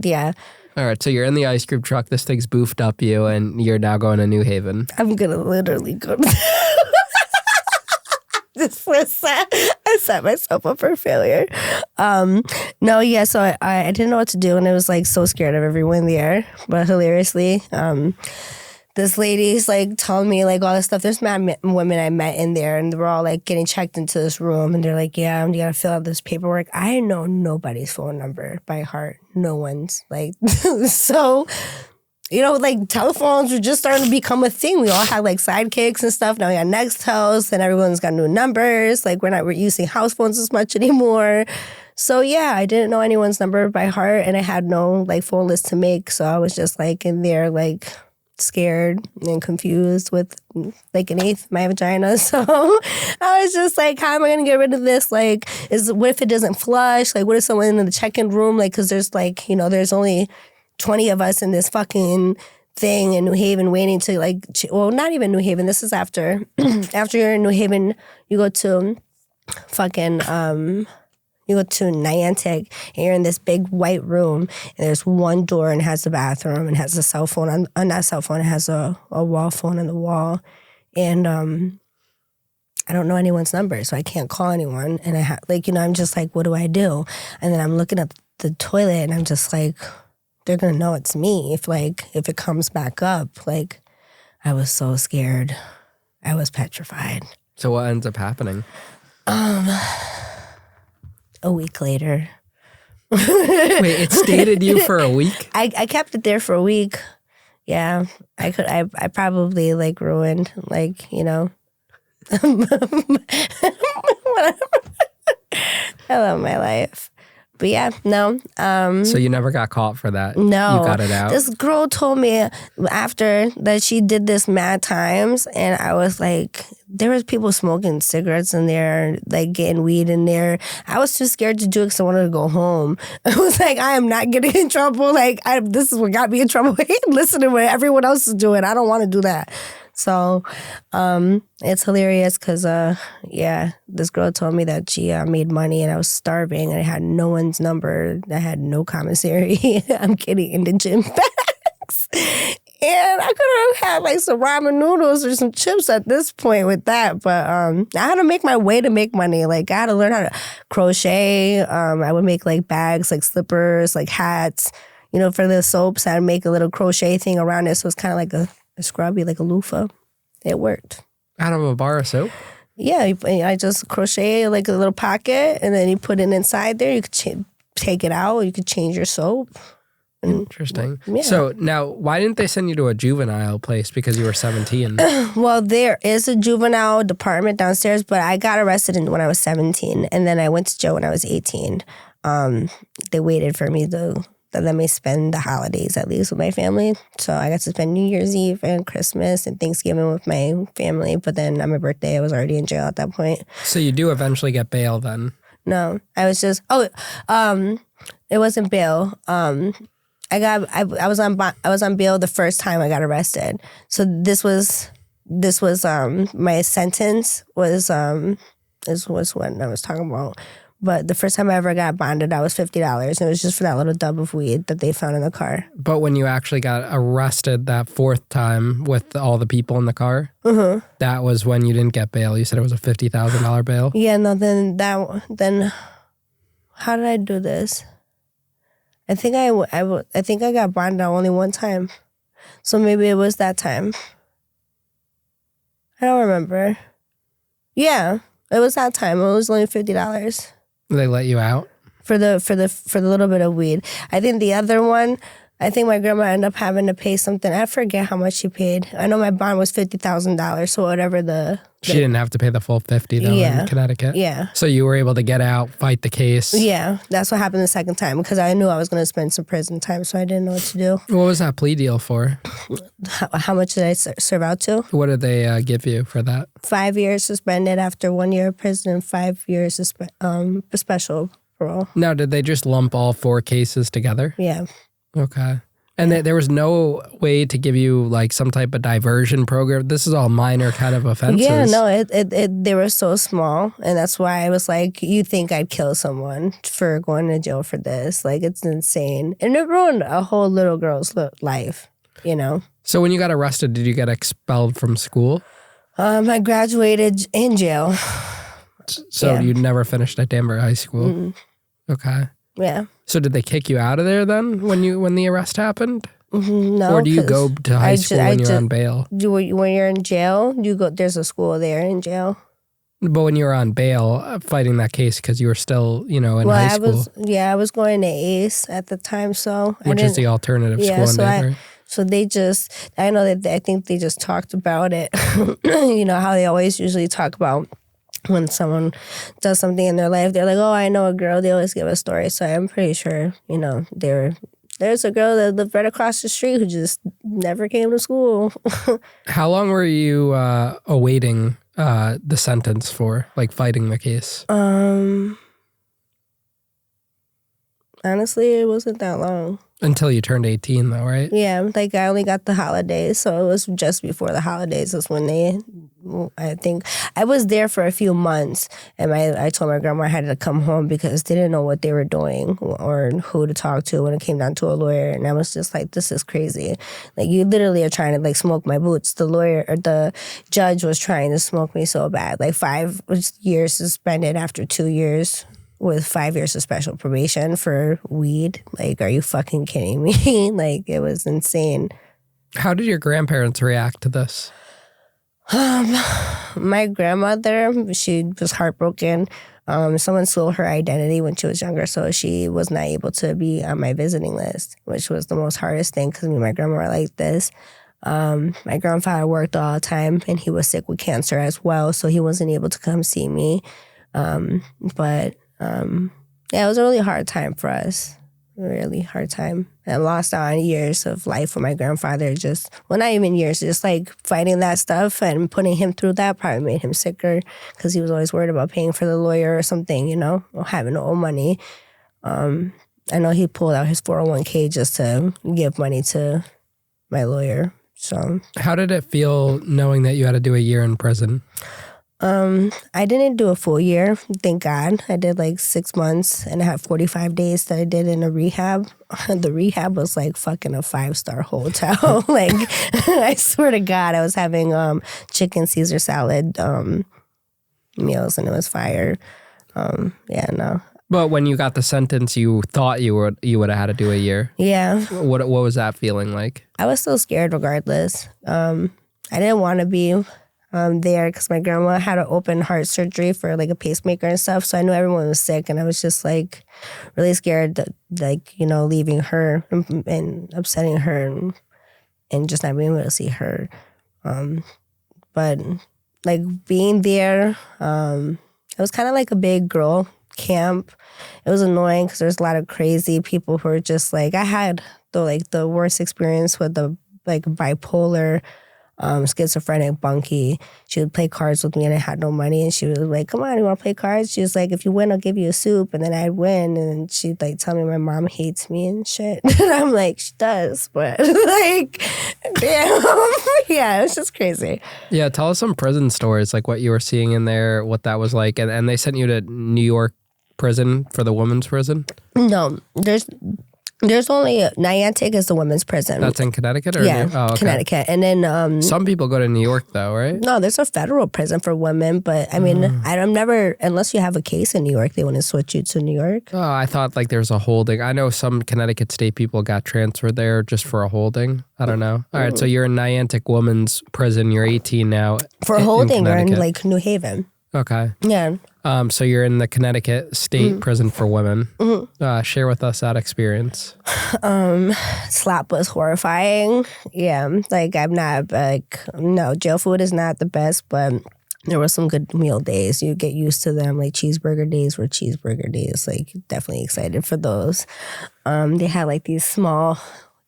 Yeah. All right, so you're in the ice cream truck. This thing's boofed up you, and you're now going to New Haven. I'm going to literally go to... I set myself up for failure. No, yeah, so I didn't know what to do, and I was like so scared of everyone there. But hilariously, this lady's like telling me like all this stuff. There's mad women I met in there, and they're all like getting checked into this room, and they're like, "Yeah, you gotta fill out this paperwork." I know nobody's phone number by heart. No one's like so. Like telephones were just starting to become a thing. We all had like sidekicks and stuff. Now we got Nextels, and everyone's got new numbers. Like we're not using house phones as much anymore. So yeah, I didn't know anyone's number by heart, and I had no like phone list to make. So I was just like in there like scared and confused with like an eighth my vagina. So I was just like, how am I gonna get rid of this? Like, what if it doesn't flush? Like, what if someone in the check-in room? Like, because there's like, there's only 20 of us in this fucking thing in New Haven waiting to like, well, not even New Haven. This is after you're in New Haven, you go to fucking, you go to Niantic, and you're in this big white room, and there's one door and it has the bathroom and has a cell phone on that cell phone. It has a wall phone on the wall. And I don't know anyone's number, so I can't call anyone. And I I'm just like, what do I do? And then I'm looking at the toilet, and I'm just like, they're going to know it's me if it comes back up. Like, I was so scared. I was petrified. So what ends up happening? A week later. Wait, it stayed you for a week? I kept it there for a week. Yeah. I probably like ruined whatever. I love my life. But yeah, no. So you never got caught for that? No. You got it out? This girl told me after that she did this mad times, and I was like, there was people smoking cigarettes in there, like getting weed in there. I was too scared to do it because I wanted to go home. I was like, I am not getting in trouble. Like, this is what got me in trouble. Listen to what everyone else is doing. I don't want to do that. So it's hilarious because, this girl told me that she made money and I was starving and I had no one's number. I had no commissary. I'm getting in the gym bags. And I could have had like some ramen noodles or some chips at this point with that. But I had to make my way to make money. Like I had to learn how to crochet. I would make like bags, like slippers, like hats. For the soaps, I'd make a little crochet thing around it. So it's kind of like a scrubby, like a loofah. It worked. Out of a bar of soap? Yeah, I just crochet like a little pocket, and then you put it inside there. You could take it out. You could change your soap. Interesting. Yeah. So now, why didn't they send you to a juvenile place because you were 17? Well, there is a juvenile department downstairs, but I got arrested when I was 17, and then I went to jail when I was 18. They waited for me to let me spend the holidays at least with my family. So I got to spend New Year's Eve and Christmas and Thanksgiving with my family. But then on my birthday, I was already in jail at that point. So you do eventually get bail then? No, I was just it wasn't bail. I was on bail the first time I got arrested. So this was my sentence was what I was talking about. But the first time I ever got bonded, I was $50, and it was just for that little dub of weed that they found in the car. But when you actually got arrested that fourth time with all the people in the car, that was when you didn't get bail. You said it was a $50,000 bail. Yeah, no. Then how did I do this? I think I got bonded only one time, so maybe it was that time. I don't remember. Yeah, it was that time. It was only $50. They let you out for the little bit of weed. I think the other one, I think my grandma ended up having to pay something. I forget how much she paid. I know my bond was $50,000. So whatever she didn't have to pay the full $50 though in Connecticut. Yeah. So you were able to get out, fight the case. Yeah, that's what happened the second time because I knew I was going to spend some prison time, so I didn't know what to do. What was that plea deal for? How much did I serve out to? What did they give you for that? 5 years suspended after 1 year of prison and 5 years special parole. Now, did they just lump all 4 cases together? Yeah. Okay. And there was no way to give you like some type of diversion program? This is all minor kind of offenses. Yeah, no, they were so small. And that's why I was like, you think I'd kill someone for going to jail for this. Like, it's insane. And it ruined a whole little girl's life, you know? So when you got arrested, did you get expelled from school? I graduated in jail. So you never finished at Danbury High School? Mm-hmm. Okay. Yeah. So did they kick you out of there then when the arrest happened? No. Or do you go to high school when you're on bail? When you're in jail, you go. There's a school there in jail. But when you were on bail, fighting that case because you were still, in high school. I was going to ACE at the time, so which is the alternative school in Denver. So they I think they just talked about it. You know how they always usually talk about when someone does something in their life, they're like, oh, I know a girl. They always give a story. So I'm pretty sure, there's a girl that lived right across the street who just never came to school. How long were you awaiting the sentence for, like fighting the case? Honestly, it wasn't that long. Until you turned 18 though, right? Yeah, like I only got the holidays. So it was just before the holidays is when I think I was there for a few months, and I told my grandma I had to come home because they didn't know what they were doing or who to talk to when it came down to a lawyer. And I was just like, this is crazy. Like, you literally are trying to like smoke my boots. The judge was trying to smoke me so bad. Like 5 years suspended after 2 years. With 5 years of special probation for weed. Like, are you fucking kidding me? Like, it was insane. How did your grandparents react to this? My grandmother, she was heartbroken. Someone stole her identity when she was younger, so she was not able to be on my visiting list, which was the most hardest thing because me and my grandma were like this. My grandfather worked all the time, and he was sick with cancer as well, so he wasn't able to come see me. It was a really hard time for us. A really hard time. I lost out on years of life with my grandfather. Not even years, just like fighting that stuff and putting him through that probably made him sicker because he was always worried about paying for the lawyer or something, or having no money. I know he pulled out his 401k just to give money to my lawyer. So, how did it feel knowing that you had to do a year in prison? I didn't do a full year, thank God. I did like 6 months and I had 45 days that I did in a rehab. The rehab was like fucking a 5-star hotel. Like, I swear to God, I was having chicken Caesar salad meals and it was fire. But when you got the sentence, you thought you would have had to do a year. Yeah. What was that feeling like? I was still scared regardless. I didn't want to be. there because my grandma had an open heart surgery for like a pacemaker and stuff. So I knew everyone was sick, and I was just like really scared that, like, you know, leaving her and upsetting her and just not being able to see her. But like being there, it was kind of like a big girl camp. It was annoying because there's a lot of crazy people who are just like, I had the worst experience with the like bipolar, schizophrenic bunkie. She would play cards with me and I had no money, and she was like, come on, you want to play cards? She was like, if you win, I'll give you a soup. And then I'd win, and she'd like tell me my mom hates me and shit. And I'm like, she does, but like, damn. Yeah, it's just crazy. Yeah, tell us some prison stories, like what you were seeing in there, what that was like. And they sent you to New York prison for the women's prison? No, there's only Niantic is the women's prison. That's in Connecticut? Or okay. Connecticut. And then some people go to New York though, right? No, there's a federal prison for women, but I mean, I'm never, unless you have a case in New York, they want to switch you to New York. Oh, I thought like there's a holding. I know some Connecticut state people got transferred there just for a holding. I don't know. All right, so you're in Niantic Women's Prison. You're 18 now. For holding, you're in like New Haven. Okay. Yeah. So you're in the Connecticut State Prison for Women. Share with us that experience. Slap was horrifying. Yeah, like I'm not like, no, jail food is not the best, but there were some good meal days. You get used to them. Like cheeseburger days were cheeseburger days. Like definitely excited for those. They had like these small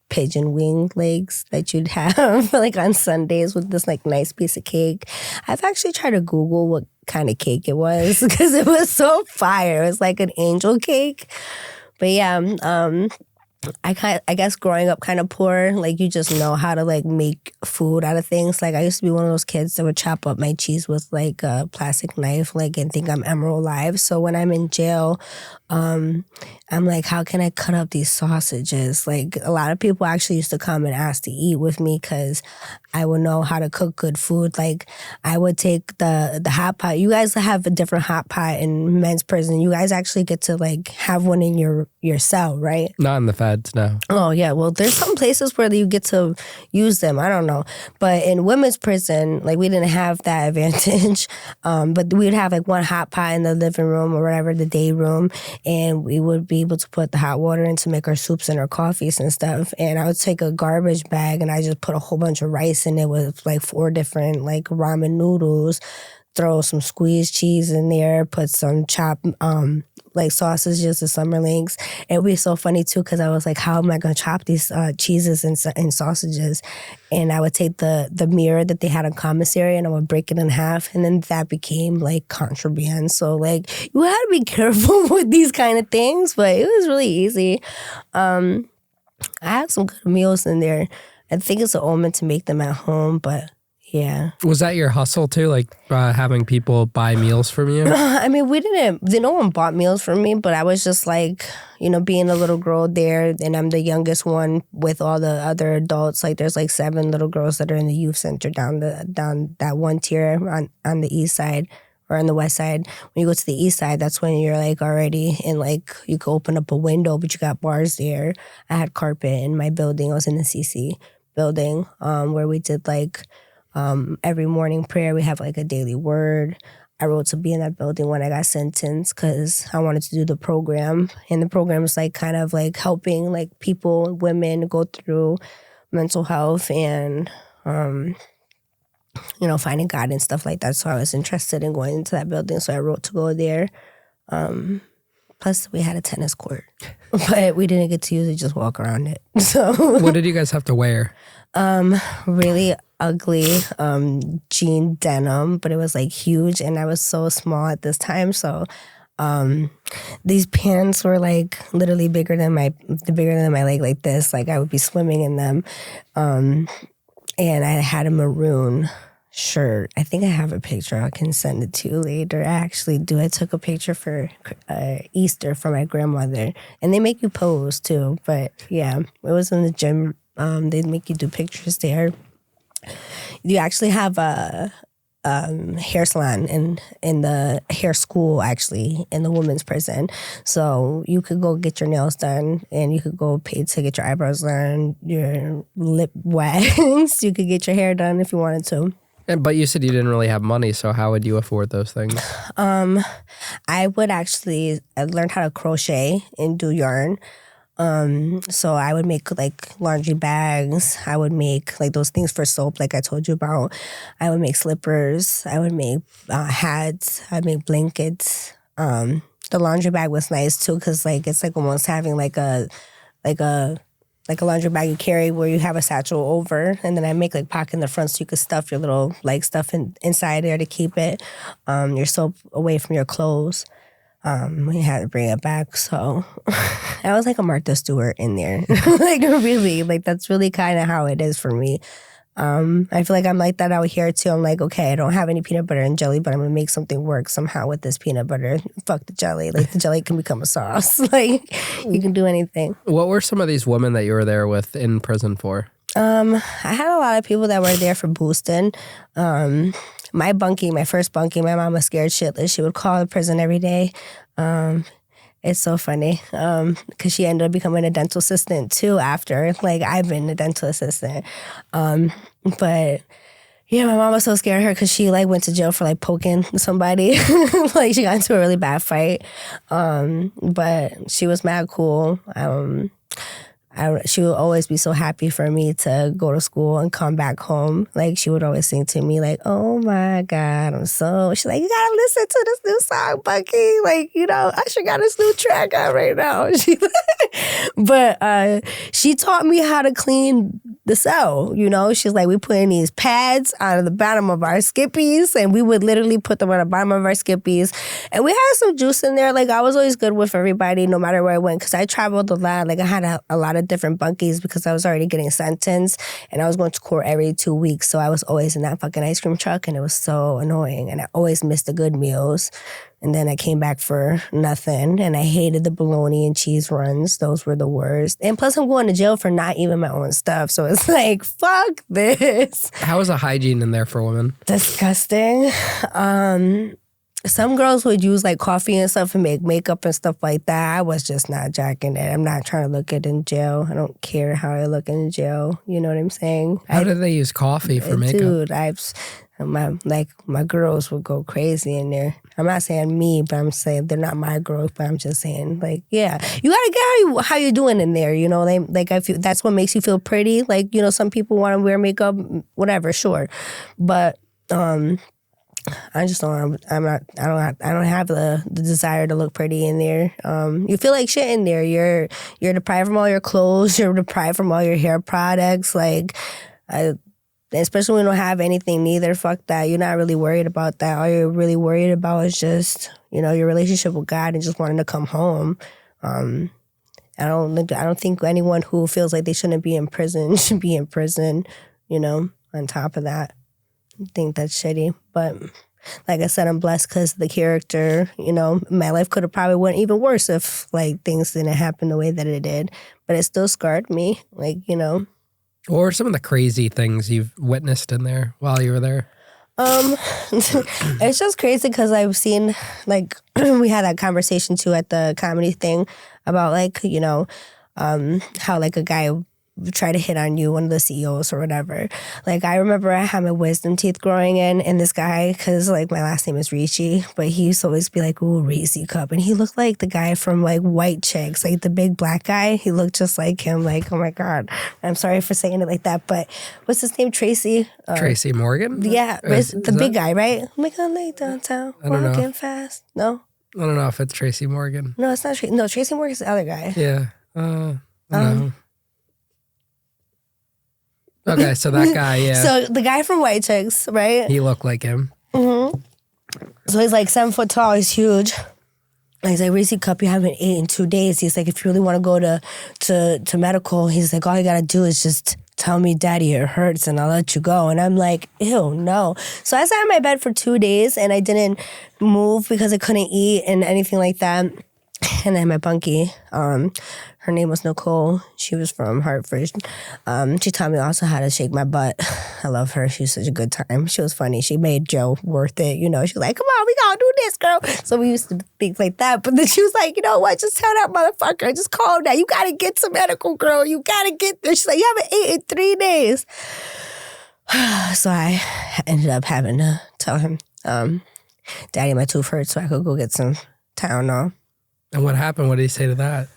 pigeon wing legs that you'd have like on Sundays with this like nice piece of cake. I've actually tried to Google what kind of cake it was because it was so fire. It was like an angel cake. But yeah, I guess growing up kind of poor, like you just know how to like make food out of things. Like I used to be one of those kids that would chop up my cheese with like a plastic knife, like, and think I'm Emerald Live. So when I'm in jail, I'm like, how can I cut up these sausages? Like a lot of people actually used to come and ask to eat with me because I would know how to cook good food. Like I would take the hot pot. You guys have a different hot pot in men's prison. You guys actually get to like have one in your cell, right? Not in the feds, no. Oh yeah, well there's some places where you get to use them. I don't know, but in women's prison, like we didn't have that advantage. But we'd have like one hot pot in the living room or whatever, the day room, and we would be able to put the hot water in to make our soups and our coffees and stuff. And I would take a garbage bag and I just put a whole bunch of rice in it with like 4 different like ramen noodles, throw some squeezed cheese in there, put some chopped like sausages or summerlings. It would be so funny too because I was like, how am I going to chop these cheeses and sausages? And I would take the mirror that they had on commissary and I would break it in half, and then that became like contraband. So like you had to be careful with these kind of things, but it was really easy. I had some good meals in there. I think it's an omen to make them at home, but yeah. Was that your hustle too? Like having people buy meals from you? I mean, no one bought meals from me, but I was just like, you know, being a little girl there, and I'm the youngest one with all the other adults. Like there's like 7 little girls that are in the youth center down that one tier on the east side or on the west side. When you go to the east side, that's when you're like already in, like you could open up a window, but you got bars there. I had carpet in my building. I was in the CC building where we did like every morning prayer. We have like a daily word. I wrote to be in that building when I got sentenced because I wanted to do the program. And the program is like kind of like helping like people, women go through mental health and, you know, finding God and stuff like that. So I was interested in going into that building. So I wrote to go there. Plus we had a tennis court, but we didn't get to use it, just walk around it. So what did you guys have to wear? Really ugly jean denim, but it was like huge, and I was so small at this time. So these pants were like literally bigger than my leg, like this. Like I would be swimming in them. And I had a maroon shirt. I think I have a picture. I can send it to you later. I actually do. I took a picture for Easter for my grandmother, and they make you pose too. But yeah, it was in the gym. They'd make you do pictures there. You actually have a hair salon in the hair school, actually, in the women's prison. So you could go get your nails done, and you could go pay to get your eyebrows done, your lip waxed. You could get your hair done if you wanted to. But you said you didn't really have money, so how would you afford those things? I would actually I learned how to crochet and do yarn. So I would make like laundry bags. I would make like those things for soap, like I told you about. I would make slippers. I would make hats. I'd make blankets. The laundry bag was nice too, because like it's like almost having like a laundry bag you carry where you have a satchel over, and then I make like pocket in the front so you could stuff your little like stuff inside there to keep it, your soap away from your clothes. We had to bring it back, so I was like a Martha Stewart in there. Like really, like that's really kind of how it is for me. I feel like I'm like that out here too. I'm like, okay, I don't have any peanut butter and jelly, but I'm gonna make something work somehow with this peanut butter. Fuck the jelly. Like the jelly can become a sauce. Like you can do anything. What were some of these women that you were there with in prison for? I had a lot of people that were there for boosting. My first bunkie, my mom was scared shitless. She would call the prison every day. It's so funny because she ended up becoming a dental assistant too after. Like, I've been a dental assistant. But yeah, my mom was so scared of her because she like went to jail for like poking somebody. Like, she got into a really bad fight. But she was mad cool. She would always be so happy for me to go to school and come back home. Like, she would always sing to me, like, oh my God, she's like, you gotta listen to this new song, Bucky. Like, you know, Usher got this new track out right now. But she taught me how to clean the cell, you know? She's like, we put in these pads on the bottom of our skippies, and we would literally put them on the bottom of our skippies. And we had some juice in there. Like, I was always good with everybody, no matter where I went, because I traveled a lot. Like, I had a lot of different bunkies because I was already getting sentenced, and I was going to court every 2 weeks, so I was always in that fucking ice cream truck, and it was so annoying, and I always missed the good meals. And then I came back for nothing, and I hated the bologna and cheese runs. Those were the worst. And plus, I'm going to jail for not even my own stuff, so it's like, fuck this. How was the hygiene in there for women? Disgusting. Some girls would use like coffee and stuff and make makeup and stuff like that. I was just not jacking it. I'm not trying to look good in jail. I don't care how I look in jail. You know what I'm saying? How did they use coffee for makeup? Dude, my girls would go crazy in there. I'm not saying me, but I'm saying they're not my girls. But I'm just saying, like, yeah, you gotta get how you doing in there. You know, I feel that's what makes you feel pretty. Like, you know, some people want to wear makeup, whatever, sure, but I just don't. I don't have the desire to look pretty in there. You feel like shit in there. You're deprived from all your clothes. You're deprived from all your hair products. Like, especially when you don't have anything neither. Fuck that. You're not really worried about that. All you're really worried about is just, you know, your relationship with God and just wanting to come home. I don't think anyone who feels like they shouldn't be in prison should be in prison. You know. On top of that, I think that's shitty. But like I said, I'm blessed because the character, you know, my life could have probably went even worse if like things didn't happen the way that it did. But it still scarred me. Like, you know. What were some of the crazy things you've witnessed in there while you were there? It's just crazy because I've seen, like, we had that conversation too at the comedy thing about, like, you know, how like a guy try to hit on you, one of the CEOs or whatever. Like, I remember I had my wisdom teeth growing in, and this guy, because like my last name is Ricci, but he used to always be like, ooh, Ricci cup. And he looked like the guy from like White Chicks, like the big black guy. He looked just like him. Like, oh my God. I'm sorry for saying it like that, but what's his name? Tracy? Tracy Morgan? Yeah, the big guy, right? Oh my God, late downtown, walking fast. No? I don't know if it's Tracy Morgan. No, it's not Tracy. No, Tracy Morgan's the other guy. Yeah. I don't know. Okay, so that guy, yeah. So the guy from White Chicks, right? He looked like him. Mm-hmm. So he's like 7 foot tall. He's huge. He's like, Reese Cup, you haven't ate in 2 days. He's like, if you really want to go to medical, he's like, all you got to do is just tell me, Daddy, it hurts, and I'll let you go. And I'm like, ew, no. So I sat in my bed for 2 days, and I didn't move because I couldn't eat and anything like that. And then my bunkie, her name was Nicole. She was from Hartford. She taught me also how to shake my butt. I love her. She was such a good time. She was funny. She made Joe worth it. You know, she was like, come on, we gonna do this, girl. So we used to think like that. But then she was like, you know what? Just tell that motherfucker. Just calm down. You gotta get to medical, girl. You gotta get this. She's like, you haven't eaten in 3 days. So I ended up having to tell him, Daddy, my tooth hurts, so I could go get some Tylenol. And what happened? What did he say to that?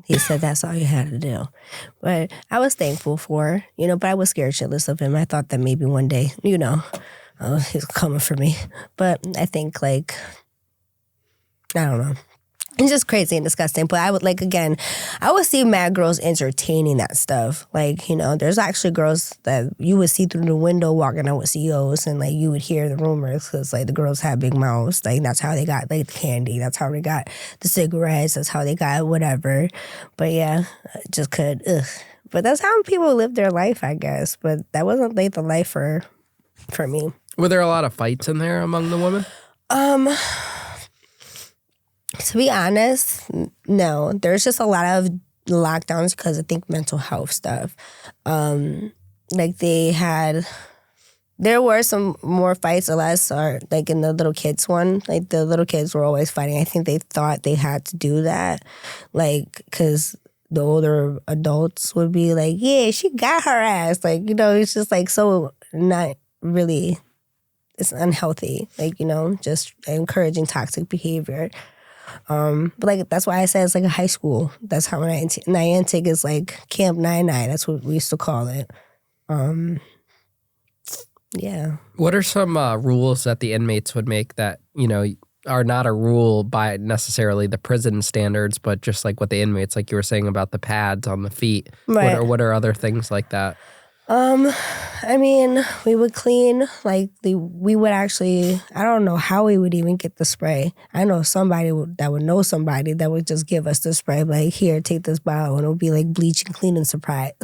He said that's all you had to do. But I was thankful for, but I was scared shitless of him. I thought that maybe one day, he's coming for me. But I think, I don't know. It's just crazy and disgusting. But I would, I would see mad girls entertaining that stuff. There's actually girls that you would see through the window walking out with CEOs, and, you would hear the rumors because, the girls have big mouths. That's how they got, the candy. That's how they got the cigarettes. That's how they got whatever. But, yeah, I just could, ugh. But that's how people live their life, I guess. But that wasn't, the life for me. Were there a lot of fights in there among the women? To be honest, no. There's just a lot of lockdowns because I think mental health stuff. There were some more fights or less, or in the little kids one. The little kids were always fighting. I think they thought they had to do that, because the older adults would be like, yeah, she got her ass. It's just so not really, it's unhealthy. Just encouraging toxic behavior. But that's why I said it's a high school. That's how Niantic is Camp 99. That's what we used to call it. Yeah. What are some rules that the inmates would make that, are not a rule by necessarily the prison standards, but just what the inmates, you were saying about the pads on the feet? Right. What are other things like that? We would clean, we would actually, I don't know how we would even get the spray. I know somebody that would know somebody that would just give us the spray, here, take this bottle, and it would be bleach and cleaning supplies.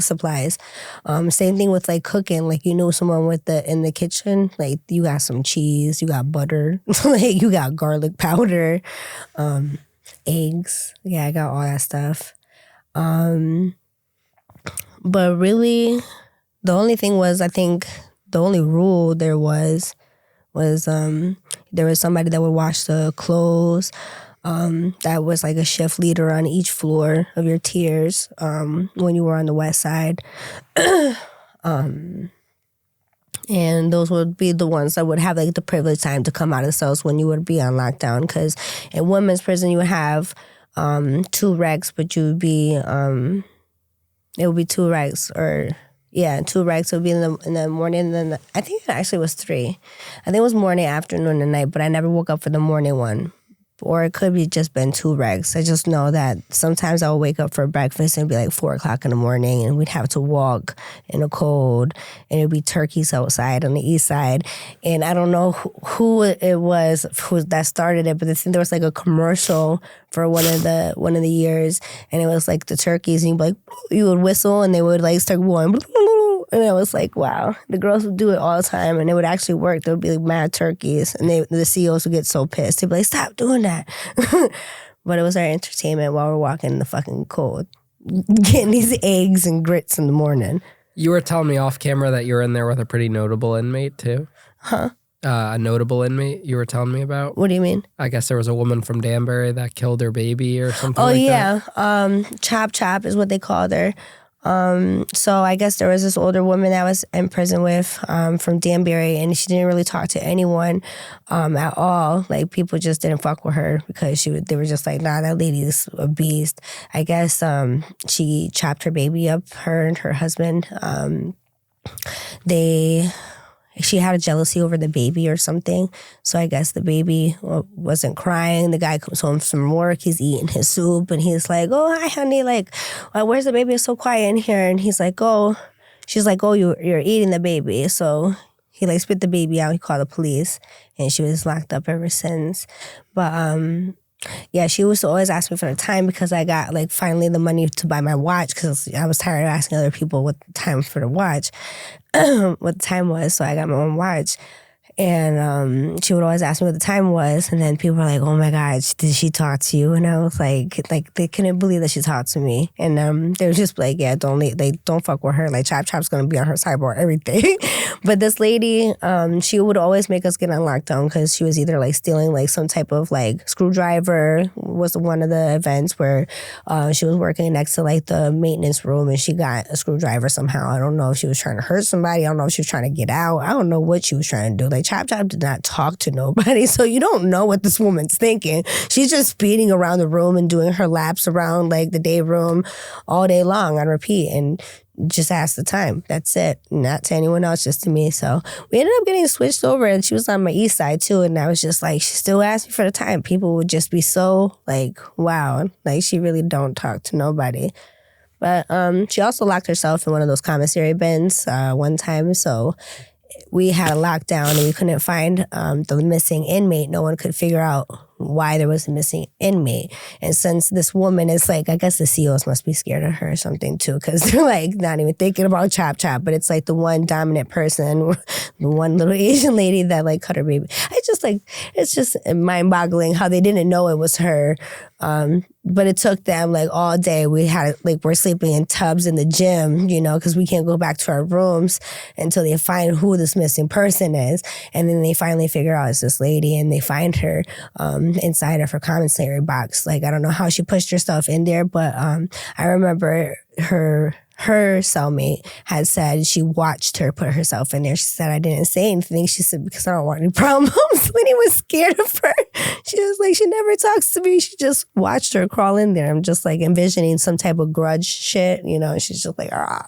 Same thing with cooking, you know someone in the kitchen, you got some cheese, you got butter, you got garlic powder, eggs. Yeah, I got all that stuff. But really, the only thing was, I think, the only rule there was there was somebody that would wash the clothes. That was a shift leader on each floor of your tiers when you were on the west side. And those would be the ones that would have the privileged time to come out of the cells when you would be on lockdown. Because in women's prison you would have 2 recs, but you would be it would be 2 recs or. Yeah, 2 recs would be in the morning, and then I think it actually was 3. I think it was morning, afternoon, and night, but I never woke up for the morning one. Or it could be just been 2 recs. I just know that sometimes I would wake up for breakfast and it'd be 4 o'clock in the morning, and we'd have to walk in the cold, and it'd be turkeys outside on the east side. And I don't know who it was that started it, but I think there was a commercial for one of the years, and it was the turkeys, and you would whistle, and they would start going. And it was wow, the girls would do it all the time, and it would actually work. There would be mad turkeys, and the CEOs would get so pissed. They'd be stop doing that. But it was our entertainment while we're walking in the fucking cold, getting these eggs and grits in the morning. You were telling me off camera that you were in there with a pretty notable inmate, too. Huh? A notable inmate you were telling me about? What do you mean? I guess there was a woman from Danbury that killed her baby or something that. Oh, yeah. Chop is what they called her. So I guess there was this older woman that I was in prison with from Danbury, and she didn't really talk to anyone at all. People just didn't fuck with her because they were just nah, that lady's a beast. I guess she chopped her baby up, her and her husband. She had a jealousy over the baby or something. So I guess the baby wasn't crying. The guy comes home from work. He's eating his soup. And he's like, oh, hi, honey. Where's the baby? It's so quiet in here. And he's like, oh. She's like, oh, you're eating the baby. So he spit the baby out. He called the police. And she was locked up ever since. But yeah, she used to always ask me for the time because I got finally the money to buy my watch because I was tired of asking other people what the time for the watch, what the time was. So I got my own watch. And she would always ask me what the time was. And then people were like, oh my God, did she talk to you? And I was like they couldn't believe that she talked to me. And they were just like, yeah, don't fuck with her. Like Chop's going to be on her sideboard, everything. But this lady, she would always make us get on lockdown because she was either like stealing like some type of like screwdriver was one of the events where she was working next to like the maintenance room and she got a screwdriver somehow. I don't know if she was trying to hurt somebody. I don't know if she was trying to get out. I don't know what she was trying to do. Like Chop did not talk to nobody. So you don't know what this woman's thinking. She's just speeding around the room and doing her laps around like the day room all day long on repeat and just ask the time. That's it. Not to anyone else, just to me. So we ended up getting switched over and she was on my east side too. And I was just like, she still asked me for the time. People would just be so like, wow, like she really don't talk to nobody. But she also locked herself in one of those commissary bins one time. So we had a lockdown and we couldn't find the missing inmate. No one could figure out why there was a missing inmate. And since this woman is like, I guess the CEOs must be scared of her or something too, because they're like not even thinking about Chop, but it's like the one dominant person, the one little Asian lady that like cut her baby. It's just mind-boggling how they didn't know it was her. But it took them like all day. We're sleeping in tubs in the gym, you know, because we can't go back to our rooms until they find who this missing person is. And then they finally figure out it's this lady and they find her inside of her commissary box. Like, I don't know how she pushed herself in there, but I remember her cellmate had said she watched her put herself in there. She said, I didn't say anything. She said, because I don't want any problems. Lenny was scared of her. She was like, she never talks to me. She just watched her crawl in there. I'm just like envisioning some type of grudge shit, you know, and she's just like, ah.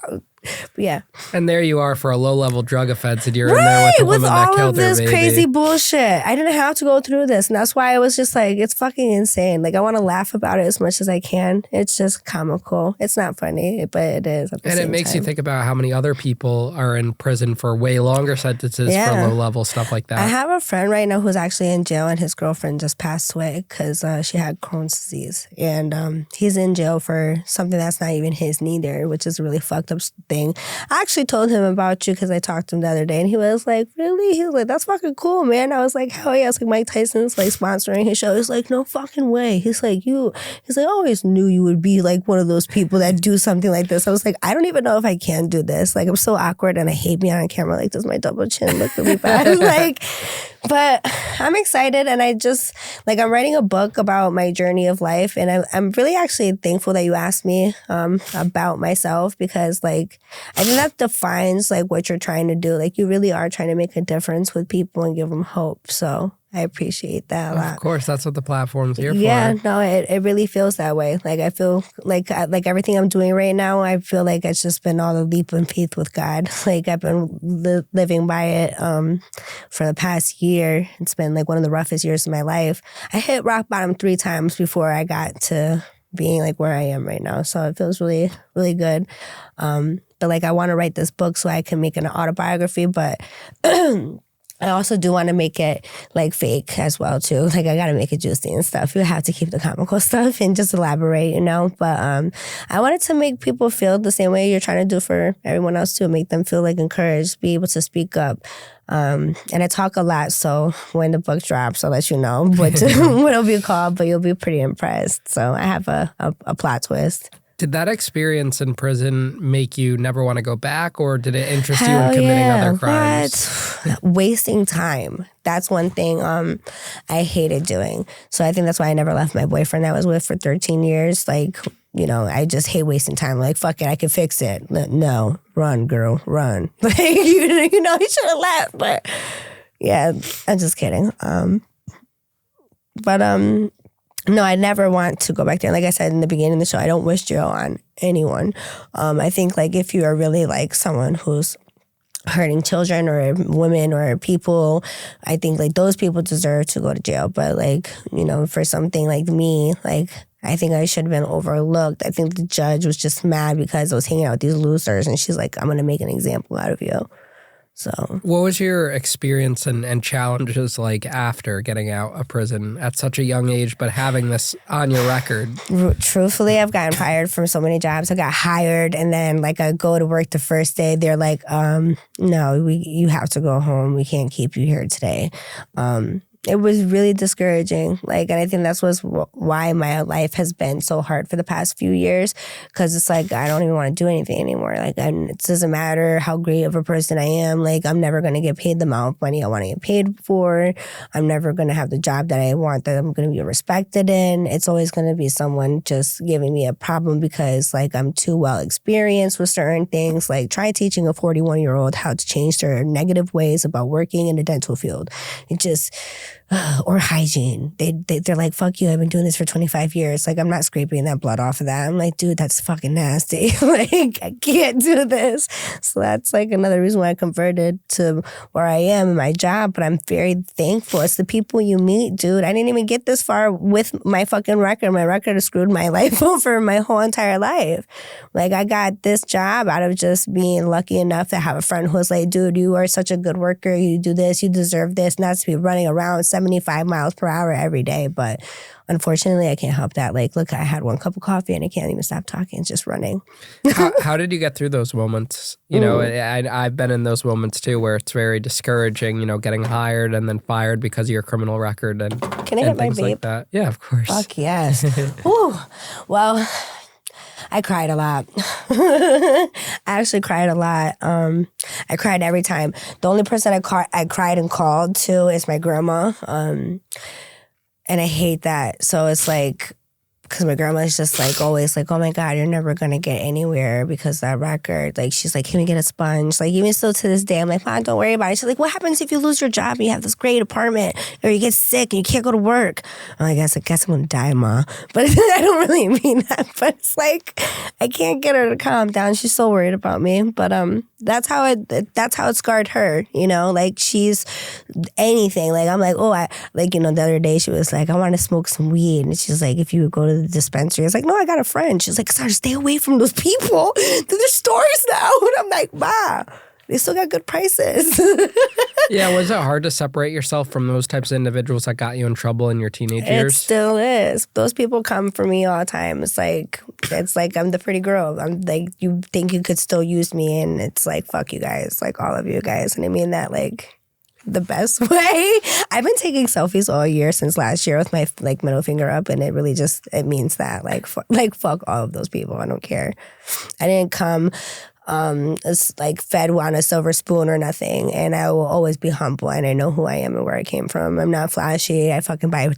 But yeah. And there you are for a low-level drug offense, and you're in there with the woman that killed her baby. With all of this crazy bullshit. I didn't have to go through this, and that's why I was just like, it's fucking insane. Like, I want to laugh about it as much as I can. It's just comical. It's not funny, but it is at the same time. And it makes you think about how many other people are in prison for way longer sentences for low-level stuff like that. I have a friend right now who's actually in jail, and his girlfriend just passed away because she had Crohn's disease. And he's in jail for something that's not even his neither, which is a really fucked up thing. I actually told him about you because I talked to him the other day and he was like, really? He was like, that's fucking cool, man. I was like, hell yeah. It's like Mike Tyson's like sponsoring his show. He's like, no fucking way. He's like, I always knew you would be like one of those people that do something like this. I was like, I don't even know if I can do this. Like, I'm so awkward and I hate being on camera. Like, does my double chin look really bad? Like, but I'm excited and I just, like, I'm writing a book about my journey of life and I'm really actually thankful that you asked me about myself because, like, I think that defines, like, what you're trying to do. Like, you really are trying to make a difference with people and give them hope. So I appreciate that a lot. Of course, that's what the platform's here for. Yeah, no, it really feels that way. Like, I feel like everything I'm doing right now, I feel like it's just been all the leap and faith with God. Like, I've been living by it for the past year. It's been like one of the roughest years of my life. I hit rock bottom 3 times before I got to being like where I am right now. So it feels really, really good. But like, I want to write this book so I can make an autobiography, but I also do want to make it like fake as well too. Like, I got to make it juicy and stuff. You have to keep the comical stuff and just elaborate, you know. But I wanted to make people feel the same way you're trying to do for everyone else too. Make them feel like encouraged, be able to speak up. And I talk a lot, so when the book drops, I'll let you know what it'll be called. But you'll be pretty impressed. So I have a plot twist. Did that experience in prison make you never want to go back, or did it interest you in committing other crimes? Wasting time. That's one thing I hated doing. So I think that's why I never left my boyfriend I was with for 13 years. Like, you know, I just hate wasting time. Like, fuck it, I can fix it. No, run, girl, run. Like, you know, you should have left. But yeah, I'm just kidding. No, I never want to go back there. Like I said in the beginning of the show, I don't wish jail on anyone. I think, like, if you are really, like, someone who's hurting children or women or people, I think, like, those people deserve to go to jail. But, like, you know, for something like me, like, I think I should have been overlooked. I think the judge was just mad because I was hanging out with these losers. And she's like, I'm going to make an example out of you. So, what was your experience and challenges like after getting out of prison at such a young age, but having this on your record? Truthfully, I've gotten fired from so many jobs. I got hired, and then like I go to work the first day, they're like, no, you have to go home. We can't keep you here today. It was really discouraging. Like, and I think that's why my life has been so hard for the past few years. Because it's like, I don't even want to do anything anymore. Like, and it doesn't matter how great of a person I am. Like, I'm never going to get paid the amount of money I want to get paid for. I'm never going to have the job that I want, that I'm going to be respected in. It's always going to be someone just giving me a problem because, like, I'm too well experienced with certain things. Like, try teaching a 41-year-old how to change their negative ways about working in the dental field. It just... or hygiene. They're like, fuck you, I've been doing this for 25 years. Like, I'm not scraping that blood off of that. I'm like, dude, that's fucking nasty. Like, I can't do this. So that's like another reason why I converted to where I am in my job. But I'm very thankful. It's the people you meet, dude. I didn't even get this far with my fucking record. My record has screwed my life over my whole entire life. Like, I got this job out of just being lucky enough to have a friend who was like, dude, you are such a good worker. You do this, you deserve this, not to be running around 75 miles per hour every day. But unfortunately, I can't help that. Like, look, I had one cup of coffee and I can't even stop talking. It's just running. How did you get through those moments? You know, I've been in those moments too where it's very discouraging, you know, getting hired and then fired because of your criminal record and Can I hit my babe? Like that. Yeah, of course. Fuck yes. Ooh. Well, I cried a lot. I actually cried a lot. I cried every time. The only person I cried and called to is my grandma. And I hate that. So it's like, because my grandma is just like always like, oh my God, you're never going to get anywhere because that record. Like, she's like, can we get a sponge? Like, even still to this day, I'm like, Mom, don't worry about it. She's like, what happens if you lose your job and you have this great apartment, or you get sick and you can't go to work? I'm like, I guess I'm going to die, Ma. But I don't really mean that. But it's like, I can't get her to calm down. She's so worried about me. But that's how it scarred her, you know? Like, she's anything. Like, I'm like, the other day she was like, I want to smoke some weed. And she's like, if you would go to the dispensary. It's like, no, I got a friend. She's like, Sarah, stay away from those people. They're stores now. And I'm like, Ma, they still got good prices. Yeah, was it hard to separate yourself from those types of individuals that got you in trouble in your teenage years? It still is. Those people come for me all the time. It's like I'm the pretty girl. I'm like, you think you could still use me, and it's like, fuck you guys, like all of you guys. And I mean that like the best way. I've been taking selfies all year since last year with my like middle finger up, and it really just, it means that like fuck all of those people. I don't care. I didn't come it's like fed on a silver spoon or nothing, and I will always be humble, and I know who I am and where I came from. I'm not flashy. I fucking buy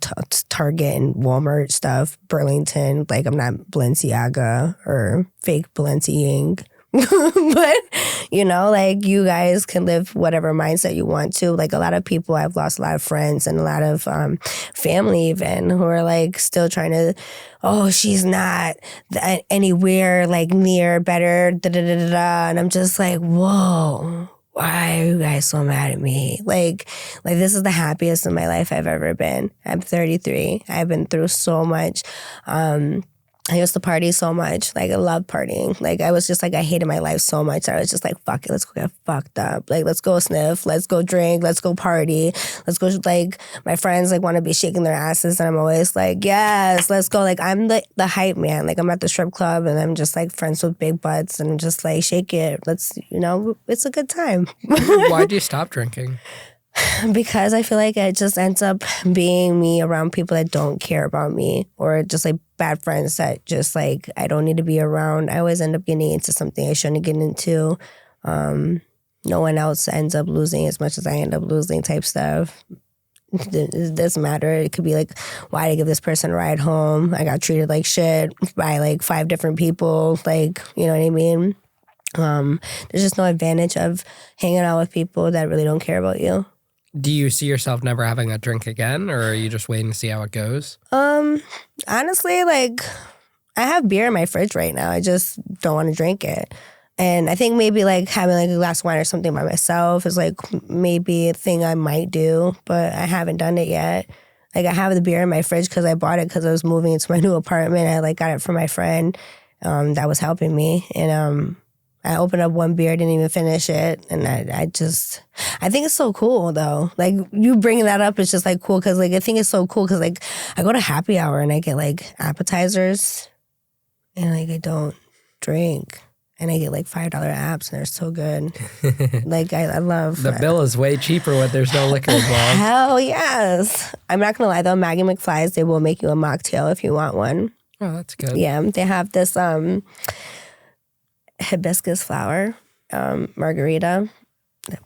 Target and Walmart stuff, Burlington. Like, I'm not Balenciaga or fake Balenciaga. But, you know, like, you guys can live whatever mindset you want to. Like, a lot of people, I've lost a lot of friends and a lot of family even, who are like still trying to, oh, she's not anywhere like near better, da-da-da-da-da. And I'm just like, whoa, why are you guys so mad at me? Like this is the happiest in my life I've ever been. I'm 33. I've been through so much. I used to party so much. Like, I love partying. Like, I was just like, I hated my life so much. I was just like, fuck it, let's go get fucked up. Like, let's go sniff, let's go drink, let's go party. Let's go, like, my friends, like, want to be shaking their asses. And I'm always like, yes, let's go. Like, I'm the hype man. Like, I'm at the strip club and I'm just, like, friends with big butts. And I'm just like, shake it. Let's, you know, it's a good time. Why'd you stop drinking? Because I feel like it just ends up being me around people that don't care about me, or just like bad friends that just like I don't need to be around. I always end up getting into something I shouldn't get into. No one else ends up losing as much as I end up losing type stuff. It doesn't matter. It could be like, why did I give this person a ride home? I got treated like shit by like 5 different people. Like, you know what I mean? There's just no advantage of hanging out with people that really don't care about you. Do you see yourself never having a drink again, or are you just waiting to see how it goes? Honestly, like, I have beer in my fridge right now. I just don't want to drink it. And I think maybe like having like a glass of wine or something by myself is like maybe a thing I might do, but I haven't done it yet. Like, I have the beer in my fridge because I bought it because I was moving into my new apartment. I like got it from my friend that was helping me. And I opened up one beer, didn't even finish it. And I think it's so cool though. Like you bringing that up is just like cool. Cause like, I think it's so cool. Cause like I go to happy hour and I get like appetizers and like I don't drink. And I get like $5 apps, and they're so good. Like I love the bill is way cheaper when there's no liquor involved. Hell yes! I'm not gonna lie though, Maggie McFly's, they will make you a mocktail if you want one. Oh, that's good. Yeah, they have this hibiscus flower margarita,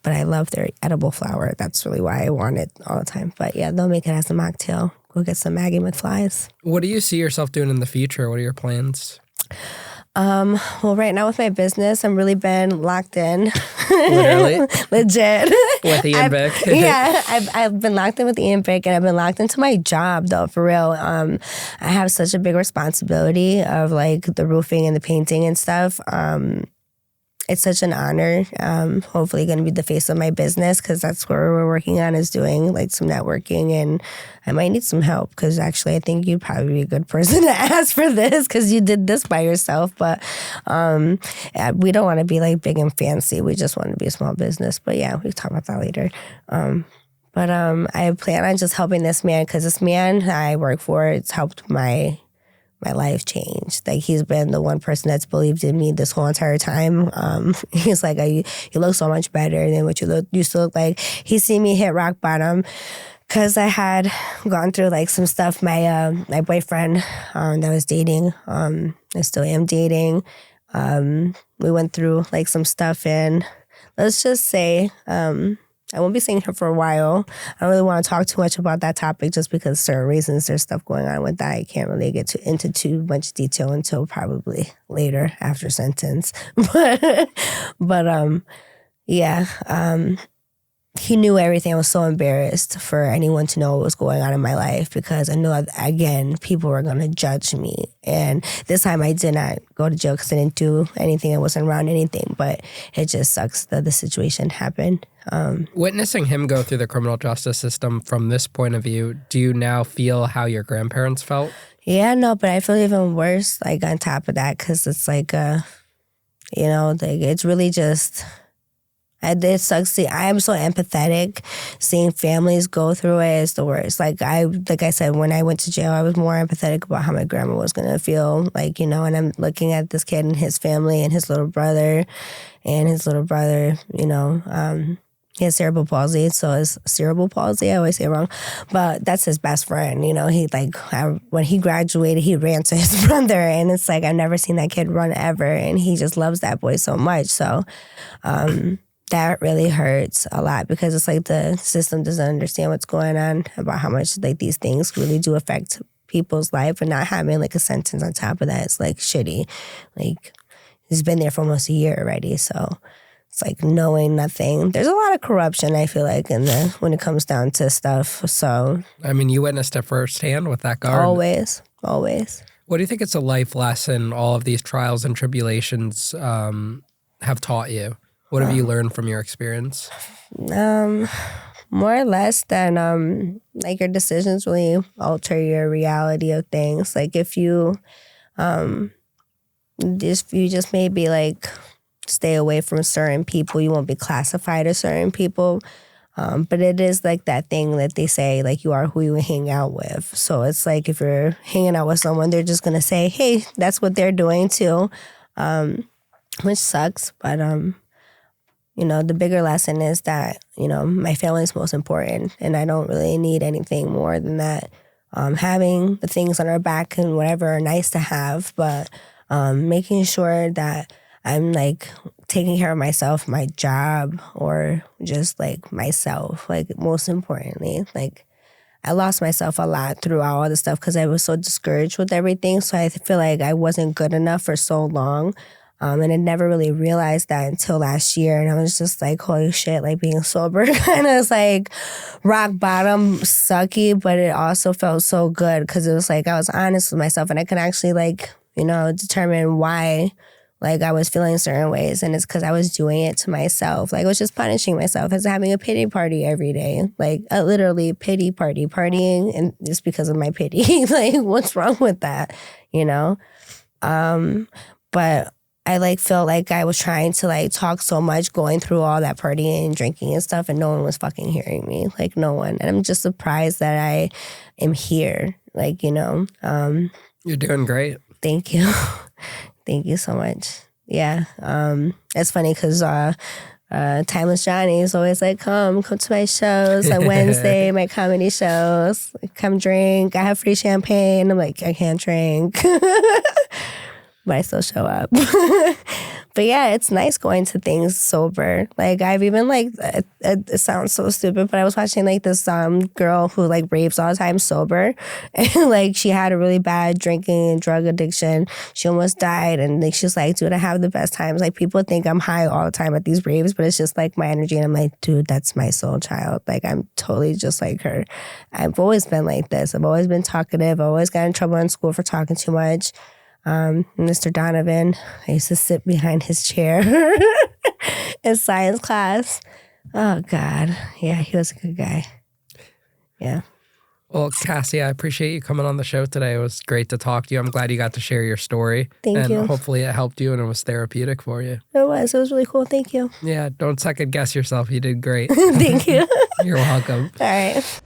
but I love their edible flower. That's really why I want it all the time. But yeah, they'll make it as a mocktail. Go get some Maggie McFly's. What do you see yourself doing in the future? What are your plans? Well, right now with my business, I'm really been locked in. Literally? Legit. With Ian Bick? Yeah, I've been locked in with Ian Bick, and I've been locked into my job, though, for real. I have such a big responsibility of, like, the roofing and the painting and stuff. It's such an honor. Hopefully going to be the face of my business, because that's what we're working on, is doing like some networking, and I might need some help, because actually I think you'd probably be a good person to ask for this, because you did this by yourself. But we don't want to be like big and fancy. We just want to be a small business. But yeah, we can talk about that later. But I plan on just helping this man, because this man I work for, it's helped my life changed. Like, he's been the one person that's believed in me this whole entire time. He's like, you look so much better than what you used to look like. He's seen me hit rock bottom, because I had gone through like some stuff. My boyfriend that I was dating, I still am dating. We went through like some stuff, and let's just say, I won't be staying here for a while. I don't really want to talk too much about that topic, just because certain reasons there's stuff going on with that. I can't really get into too much detail until probably later after sentence. But he knew everything. I was so embarrassed for anyone to know what was going on in my life, because I know, again, people were going to judge me. And this time I did not go to jail, because I didn't do anything. I wasn't around anything. But it just sucks that the situation happened. Witnessing him go through the criminal justice system from this point of view, do you now feel how your grandparents felt? Yeah, no, but I feel even worse, like, on top of that, because it's like, like, it's really just... It sucks. See, I am so empathetic. Seeing families go through it is the worst. Like I said, when I went to jail, I was more empathetic about how my grandma was going to feel. Like, and I'm looking at this kid and his family and his little brother. And his little brother, he has cerebral palsy. So it's cerebral palsy. I always say it wrong. But that's his best friend. He when he graduated, he ran to his brother. And it's like, I've never seen that kid run ever. And he just loves that boy so much. So, that really hurts a lot, because it's like the system doesn't understand what's going on, about how much like these things really do affect people's life, and not having like a sentence on top of that is like shitty. Like, he's been there for almost a year already, so it's like knowing nothing. There's a lot of corruption, I feel like, when it comes down to stuff. So I mean, you witnessed it firsthand with that guard. Always. What do you think it's a life lesson all of these trials and tribulations have taught you? What have you learned from your experience? More or less that like, your decisions really alter your reality of things. Like, if you just maybe like stay away from certain people, you won't be classified as certain people. But it is like that thing that they say, like, you are who you hang out with. So it's like, if you're hanging out with someone, they're just gonna say, hey, that's what they're doing too, which sucks. But the bigger lesson is that, my family is most important, and I don't really need anything more than that. Having the things on our back and whatever are nice to have, but making sure that I'm like taking care of myself, my job, or just like myself. Like, most importantly, like, I lost myself a lot throughout all this stuff, because I was so discouraged with everything. So I feel like I wasn't good enough for so long. And I never really realized that until last year. And I was just like, holy shit, like, being sober kind of like rock bottom, sucky, but it also felt so good, because it was like I was honest with myself, and I could actually like, determine why like I was feeling certain ways. And it's because I was doing it to myself. Like, I was just punishing myself. I was having a pity party every day, like a literally pity party, partying, and just because of my pity. Like, what's wrong with that, But I like felt like I was trying to like talk so much, going through all that partying and drinking and stuff, and no one was fucking hearing me, like no one. And I'm just surprised that I am here, like, you know. You're doing great. Thank you. Thank you so much. Yeah. It's funny because Timeless Johnny is always like, come to my shows on Wednesday, my comedy shows. Come drink. I have free champagne. I'm like, I can't drink. But I still show up. But yeah, it's nice going to things sober. Like I've even like, it sounds so stupid, but I was watching like this girl who like raves all the time sober. And like she had a really bad drinking and drug addiction. She almost died. And like she's like, dude, I have the best times. Like people think I'm high all the time at these raves, but it's just like my energy. And I'm like, dude, that's my soul child. Like I'm totally just like her. I've always been like this. I've always been talkative. I always got in trouble in school for talking too much. Mr. Donovan, I used to sit behind his chair in science class. Oh, God. Yeah, he was a good guy. Yeah. Well, Cassei, I appreciate you coming on the show today. It was great to talk to you. I'm glad you got to share your story. Thank you. And hopefully it helped you and it was therapeutic for you. It was. It was really cool. Thank you. Yeah, don't second guess yourself. You did great. Thank you. You're welcome. All right.